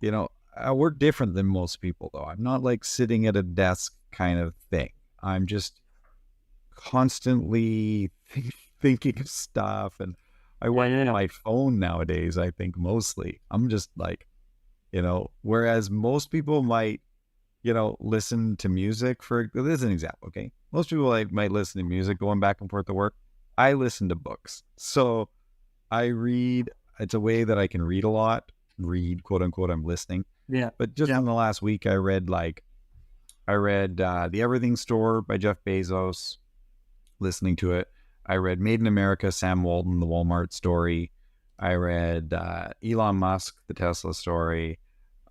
you know, I work different than most people, though. I'm not like sitting at a desk kind of thing. I'm just constantly thinking of stuff, and I work on my phone nowadays. I think mostly I'm just like, you know, whereas most people might, you know, listen to music for this is an example. Okay, most people might listen to music going back and forth to work. I listen to books, so I read. It's a way that I can read a lot. Read, quote unquote. I'm listening. Yeah. But just in the last week, I read The Everything Store by Jeff Bezos, listening to it. I read Made in America, Sam Walton, the Walmart story. I read Elon Musk, the Tesla story.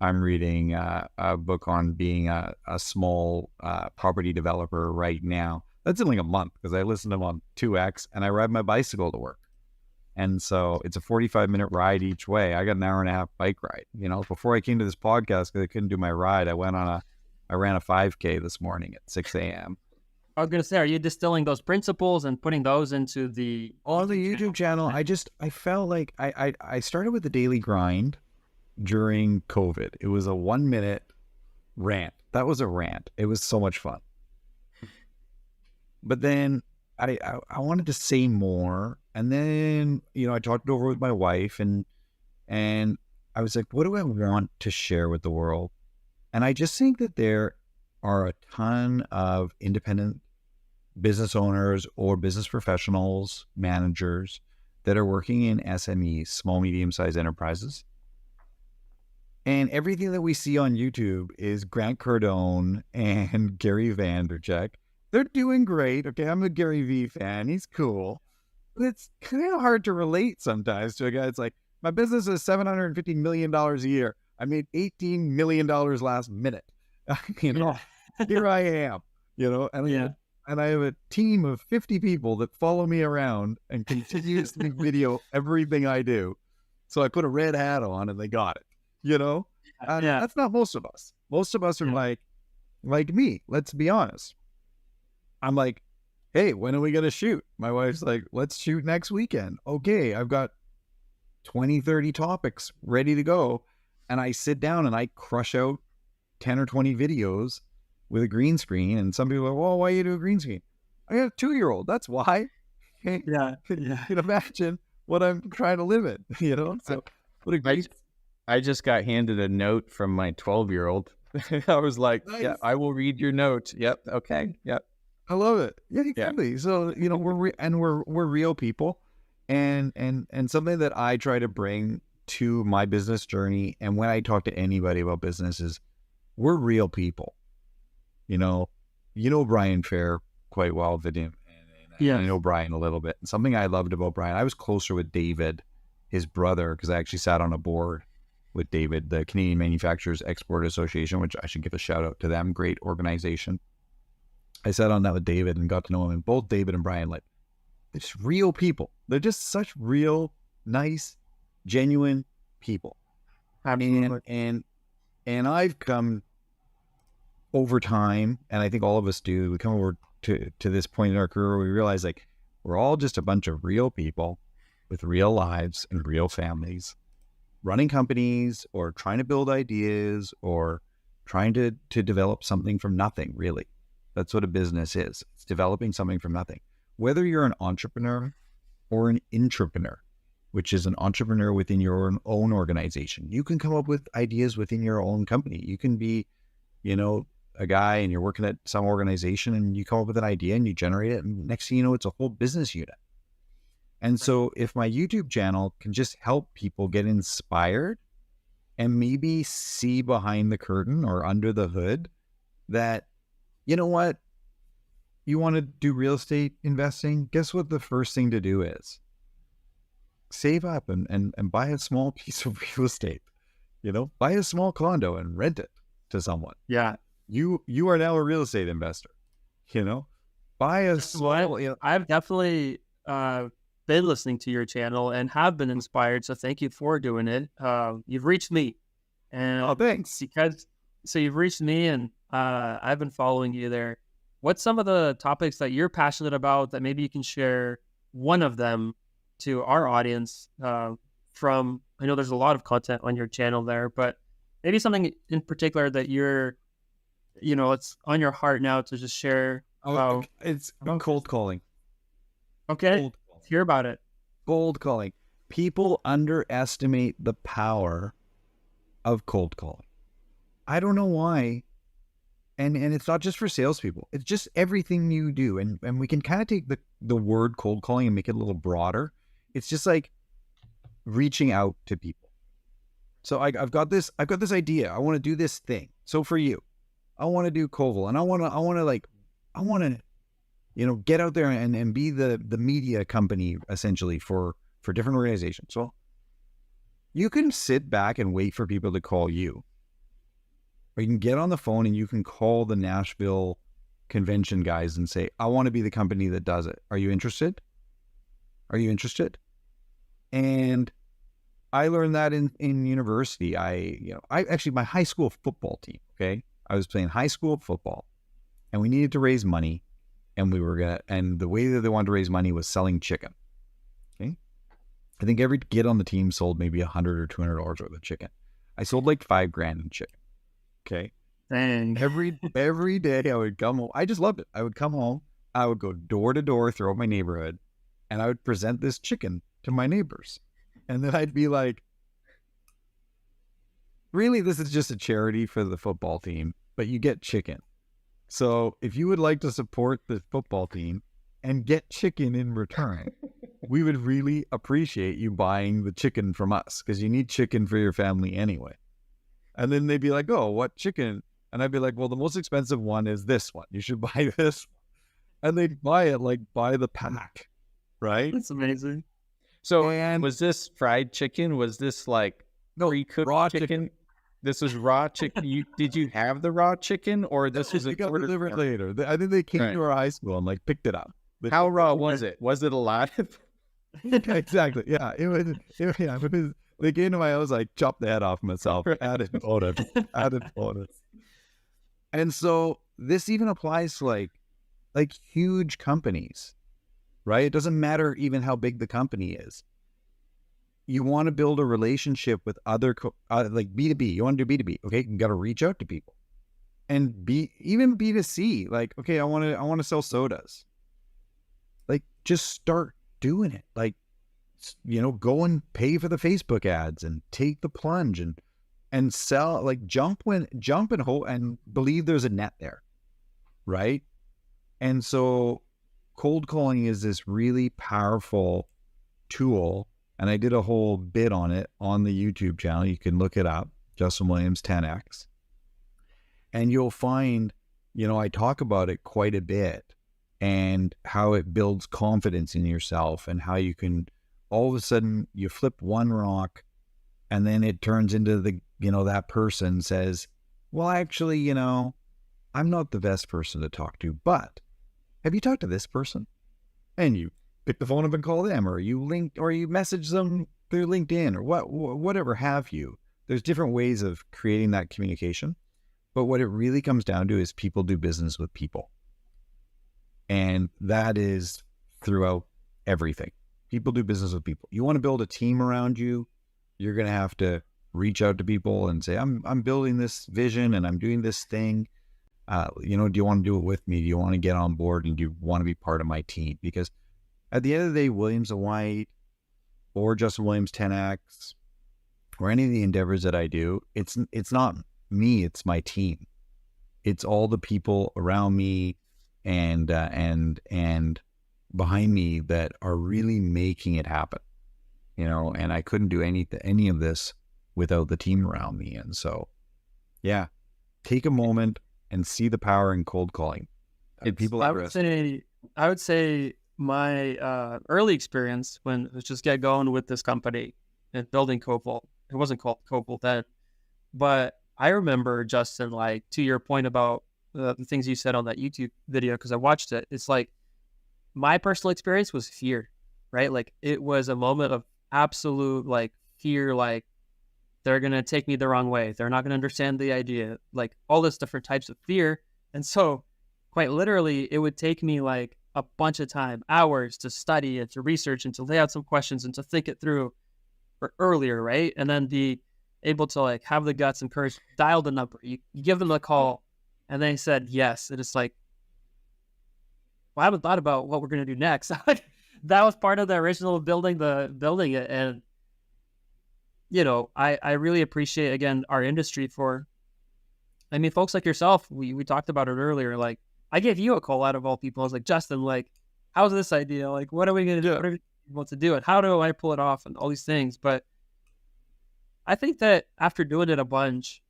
I'm reading a book on being a small property developer right now. That's in like a month because I listen to them on 2X and I ride my bicycle to work. And so it's a 45-minute ride each way. I got an hour and a half bike ride. You know, before I came to this podcast, because I couldn't do my ride, I ran a 5K this morning at 6 a.m. I was going to say, are you distilling those principles and putting those into the... On the YouTube channel, I felt like I started with the daily grind during COVID. It was a 1-minute rant. That was a rant. It was so much fun. But then I wanted to say more. And then, you know, I talked it over with my wife and I was like, what do I want to share with the world? And I just think that there are a ton of independent business owners or business professionals, managers that are working in SMEs, small, medium-sized enterprises. And everything that we see on YouTube is Grant Cardone and Gary Vaynerchuk. They're doing great. Okay, I'm a Gary V fan. He's cool. But it's kind of hard to relate sometimes to a guy. It's like, my business is $750 million a year. I made $18 million last minute. You know, here I am, you know, and I have a team of 50 people that follow me around and continuously video everything I do. So I put a red hat on and they got it, you know? That's not most of us. Most of us are like me, let's be honest. I'm like, hey, when are we going to shoot? My wife's like, let's shoot next weekend. Okay, I've got 20, 30 topics ready to go. And I sit down and I crush out 10 or 20 videos with a green screen. And some people are, well, why you do a green screen? I got a 2-year-old. That's why. Yeah. You can imagine what I'm trying to live in, you know? So what a great... I just got handed a note from my 12-year-old. I was like, nice. Yeah, I will read your note. Yep. Okay. Yep. I love it. Yeah, exactly. Yeah. So, you know, we're real people, and something that I try to bring to my business journey, and when I talk to anybody about business, is we're real people. You know Brian Fair quite well, Vidim. Yeah, I know Brian a little bit. And something I loved about Brian, I was closer with David, his brother, because I actually sat on a board with David, the Canadian Manufacturers Export Association, which I should give a shout out to them. Great organization. I sat on that with David and got to know him. And both David and Brian, like, they're just real people. They're just such real, nice, genuine people. Absolutely. And I've come over time, and I think all of us do, we come over to this point in our career where we realize, like, we're all just a bunch of real people with real lives and real families, running companies or trying to build ideas or trying to develop something from nothing, really. That's what a business is. It's developing something from nothing. Whether you're an entrepreneur or an intrapreneur, which is an entrepreneur within your own organization, you can come up with ideas within your own company. You can be, you know, a guy and you're working at some organization and you come up with an idea and you generate it. And next thing you know, it's a whole business unit. And so if my YouTube channel can just help people get inspired and maybe see behind the curtain or under the hood that, you know what, you want to do real estate investing? Guess what the first thing to do is? save up and buy a small piece of real estate, buy a small condo and rent it to someone. Yeah. You are now a real estate investor, buy a small, I've definitely been listening to your channel and have been inspired. So thank you for doing it. You've reached me, and oh, thanks. So you've reached me, and I've been following you there. What's some of the topics that you're passionate about that maybe you can share one of them to our audience? I know there's a lot of content on your channel there, but maybe something in particular that you're, it's on your heart now to just share. It's cold calling. Okay. Cold calling. Hear about it. Cold calling. People underestimate the power of cold calling. I don't know why. And it's not just for salespeople. It's just everything you do. And we can kind of take the word cold calling and make it a little broader. It's just like reaching out to people. So I've got this idea. I want to do this thing. So for you, I want to do Koval, and I want to get out there and be the media company essentially for different organizations. So you can sit back and wait for people to call you. Or you can get on the phone and you can call the Nashville convention guys and say, I want to be the company that does it. Are you interested? Are you interested? And I learned that in university. I actually, my high school football team, okay? I was playing high school football and we needed to raise money, and and the way that they wanted to raise money was selling chicken. Okay. I think every kid on the team sold maybe $100 or $200 worth of chicken. I sold like $5,000 in chicken. Okay. Dang. Every day I would come home. I just loved it. I would come home. I would go door to door throughout my neighborhood, and I would present this chicken to my neighbors. And then I'd be like, really, this is just a charity for the football team, but you get chicken. So if you would like to support the football team and get chicken in return, we would really appreciate you buying the chicken from us, because you need chicken for your family anyway. And then they'd be like, oh, what chicken? And I'd be like, well, the most expensive one is this one. You should buy this one. And they'd buy it like by the pack, right? That's amazing. So was this fried chicken? Was this like pre-cooked raw chicken? This was raw chicken. Did you have the raw chicken, or this was a got delivered later? I think they came to our high school and like picked it up. How raw was it? Was it alive? Exactly. Yeah. It was. They came to my house, I chopped the head off myself, added bonus. And so this even applies to like huge companies, right? It doesn't matter even how big the company is. You want to build a relationship with other, like B2B. You want to do B2B, okay? You got to reach out to people. And even B2C, like, okay, I want to sell sodas. Like, just start doing it. Like, go and pay for the Facebook ads and take the plunge and sell, like jump and believe there's a net there. Right. And so cold calling is this really powerful tool. And I did a whole bit on it on the YouTube channel. You can look it up, Justin Williams 10X. And you'll find, I talk about it quite a bit, and how it builds confidence in yourself, and how you can, all of a sudden you flip one rock and then it turns into that person says, well, actually, I'm not the best person to talk to, but have you talked to this person? And you pick the phone up and call them, or you message them through LinkedIn, or whatever have you. There's different ways of creating that communication. But what it really comes down to is people do business with people. And that is throughout everything. People do business with people. You want to build a team around you, you're going to have to reach out to people and say, I'm building this vision and I'm doing this thing. Do you want to do it with me? Do you want to get on board, and do you want to be part of my team? Because at the end of the day, Williams and White or Justin Williams 10X or any of the endeavors that I do, it's not me, it's my team. It's all the people around me and behind me that are really making it happen, and I couldn't do any of this without the team around me. And so, yeah, take a moment and see the power in cold calling. I would say my early experience when it was just get going with this company and building Copal. It wasn't called Copal then, but I remember, Justin, like to your point about the things you said on that YouTube video, because I watched it. It's like my personal experience was fear, right? Like it was a moment of absolute like fear, like they're going to take me the wrong way. They're not going to understand the idea, like all this different types of fear. And so quite literally, it would take me like a bunch of time, hours to study and to research and to lay out some questions and to think it through earlier, right? And then be able to like have the guts and courage, dial the number. You give them a call and they said yes. And it's like, well, I haven't thought about what we're going to do next. That was part of the original building it. And, you know, I really appreciate, again, our industry for, I mean, folks like yourself, we talked about it earlier. Like, I gave you a call out of all people. I was like, Justin, like, how's this idea? Like, what are we going to do? What are we able to do it? How do I pull it off? And all these things. But I think that after doing it a bunch,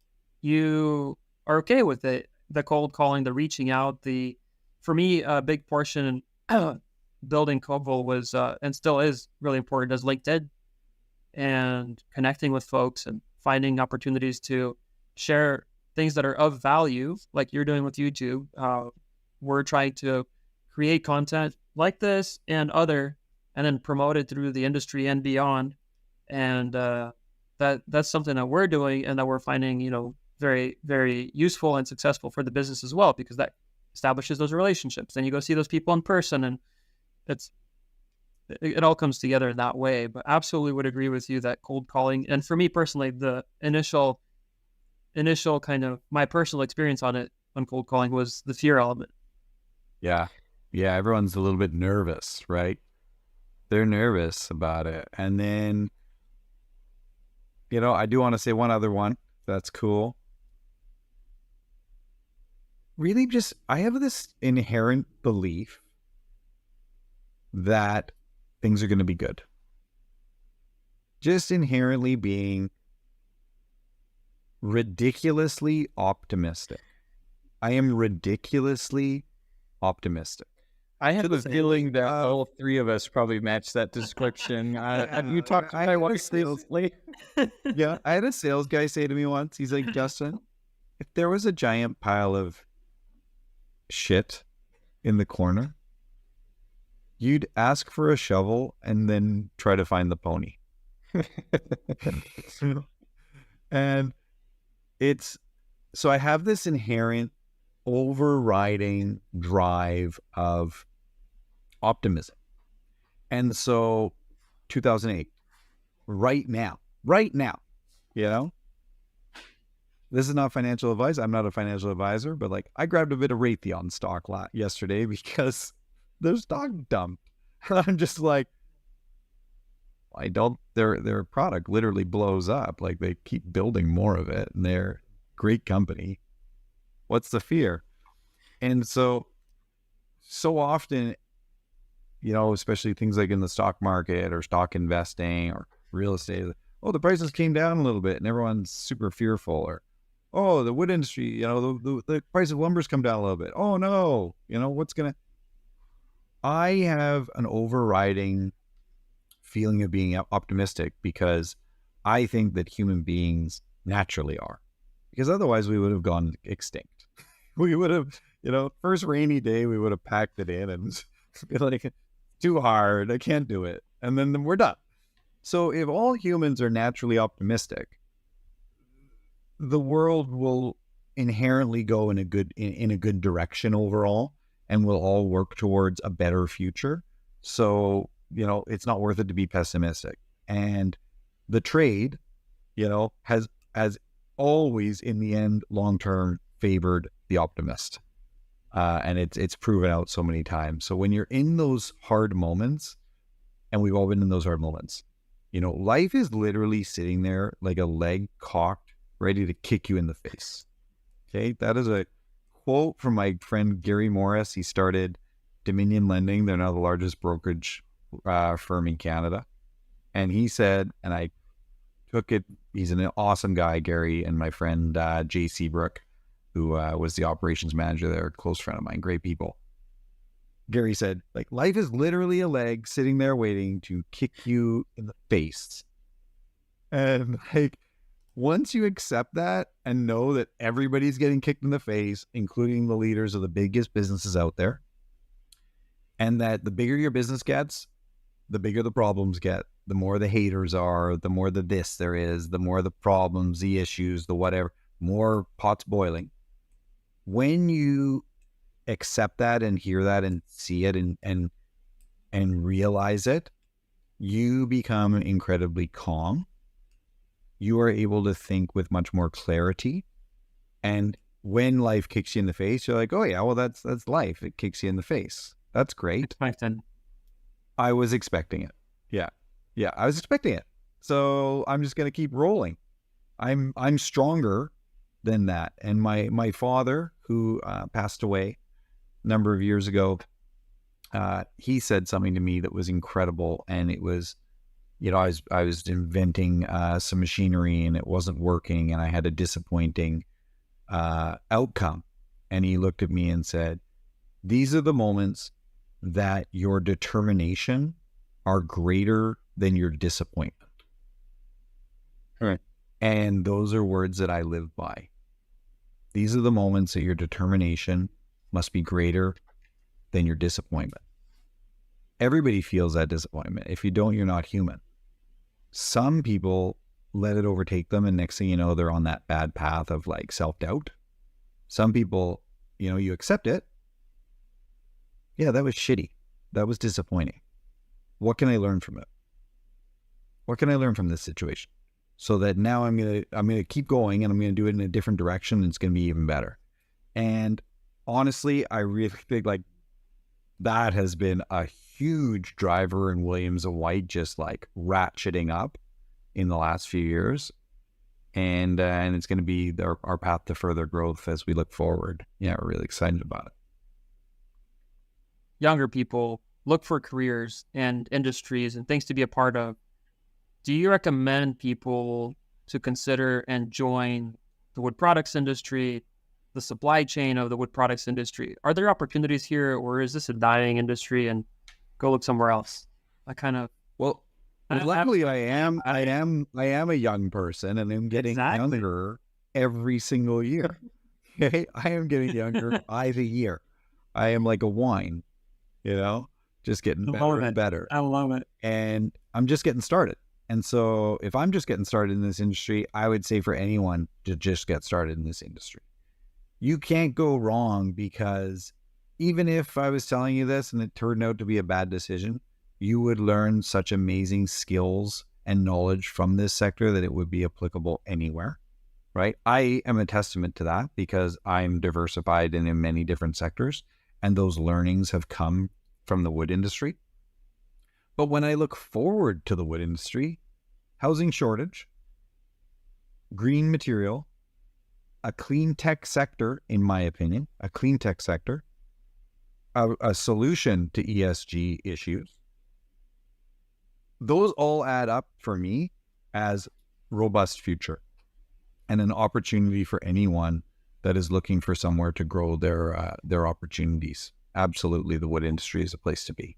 you are okay with it. The cold calling, the reaching out, for me, a big portion building Copal was, and still is really important, as LinkedIn and connecting with folks and finding opportunities to share things that are of value, like you're doing with YouTube. We're trying to create content like this and then promote it through the industry and beyond. And that's something that we're doing and that we're finding, you know, very, very useful and successful for the business as well, because that establishes those relationships. Then you go see those people in person, and it all comes together in that way. But absolutely would agree with you that cold calling, and for me personally, the initial kind of my personal experience on cold calling was the fear element. Yeah. Everyone's a little bit nervous, right? They're nervous about it. And then, you know, I do want to say one other one that's cool. Really, just I have this inherent belief that things are going to be good. Just inherently being ridiculously optimistic. I am ridiculously optimistic. I have a feeling that all three of us probably match that description. Have you talked to my wife lately? Yeah, I had a sales guy say to me once, he's like, Justin, if there was a giant pile of shit in the corner, you'd ask for a shovel and then try to find the pony. And so I have this inherent overriding drive of optimism. And so 2008, right now, you know, this is not financial advice. I'm not a financial advisor, but like I grabbed a bit of Raytheon stock yesterday because their stock dumped. I'm just like, their product literally blows up. Like they keep building more of it and they're a great company. What's the fear? And so often, you know, especially things like in the stock market or stock investing or real estate, oh, the prices came down a little bit and everyone's super fearful. Or, oh, the wood industry, you know, the price of lumber's come down a little bit. Oh no, you know, I have an overriding feeling of being optimistic because I think that human beings naturally are, because otherwise we would have gone extinct. We would have, you know, first rainy day, we would have packed it in and be like, too hard, I can't do it. And then we're done. So if all humans are naturally optimistic, the world will inherently go in a good direction overall, and we'll all work towards a better future. So, you know, it's not worth it to be pessimistic. And the trade, you know, has always in the end, long-term favored the optimist. And it's proven out so many times. So when you're in those hard moments, and we've all been in those hard moments, you know, life is literally sitting there like a leg cocked, ready to kick you in the face. Okay. That is a quote from my friend Gary Morris. He started Dominion Lending. They're now the largest brokerage firm in Canada. And he said, and I took it, he's an awesome guy, Gary, and my friend Jay Seabrook, who was the operations manager there, a close friend of mine, great people. Gary said, like, life is literally a leg sitting there waiting to kick you in the face. And like, once you accept that and know that everybody's getting kicked in the face, including the leaders of the biggest businesses out there, and that the bigger your business gets, the bigger the problems get, the more the haters are, the more the this there is, the more the problems, the issues, the whatever, more pots boiling. When you accept that and hear that and see it and realize it, you become incredibly calm. You are able to think with much more clarity. And when life kicks you in the face, you're like, oh yeah, well, that's life. It kicks you in the face. That's great. Expected. I was expecting it. Yeah, I was expecting it. So I'm just going to keep rolling. I'm stronger than that. And my father, who passed away a number of years ago, he said something to me that was incredible. And it was, I was inventing some machinery and it wasn't working, and I had a disappointing outcome. And he looked at me and said, these are the moments that your determination are greater than your disappointment. Right. And those are words that I live by. These are the moments that your determination must be greater than your disappointment. Everybody feels that disappointment. If you don't, you're not human. Some people let it overtake them, and next thing you know, they're on that bad path of like self-doubt. Some people, you accept it. Yeah, that was shitty. That was disappointing. What can I learn from it? What can I learn from this situation? So that now I'm gonna keep going, and I'm gonna do it in a different direction, and it's gonna be even better. And honestly, I really think like that has been a huge driver in Williams and White, just like ratcheting up in the last few years. And it's going to be our path to further growth as we look forward. Yeah, we're really excited about it. Younger people look for careers and industries and things to be a part of. Do you recommend people to consider and join the wood products industry, the supply chain of the wood products industry? Are there opportunities here, or is this a dying industry and go look somewhere else? Well, luckily I am a young person, and I'm getting younger every single year. Okay? I am getting younger by the year. I am like a wine, just getting better and better. I love it. And I'm just getting started. And so if I'm just getting started in this industry, I would say for anyone to just get started in this industry. You can't go wrong, because even if I was telling you this and it turned out to be a bad decision, you would learn such amazing skills and knowledge from this sector that it would be applicable anywhere, right? I am a testament to that, because I'm diversified and in many different sectors, and those learnings have come from the wood industry. But when I look forward to the wood industry, housing shortage, green material, a clean tech sector, in my opinion, a clean tech sector, a solution to ESG issues, those all add up for me as robust future and an opportunity for anyone that is looking for somewhere to grow their opportunities. Absolutely, the wood industry is a place to be.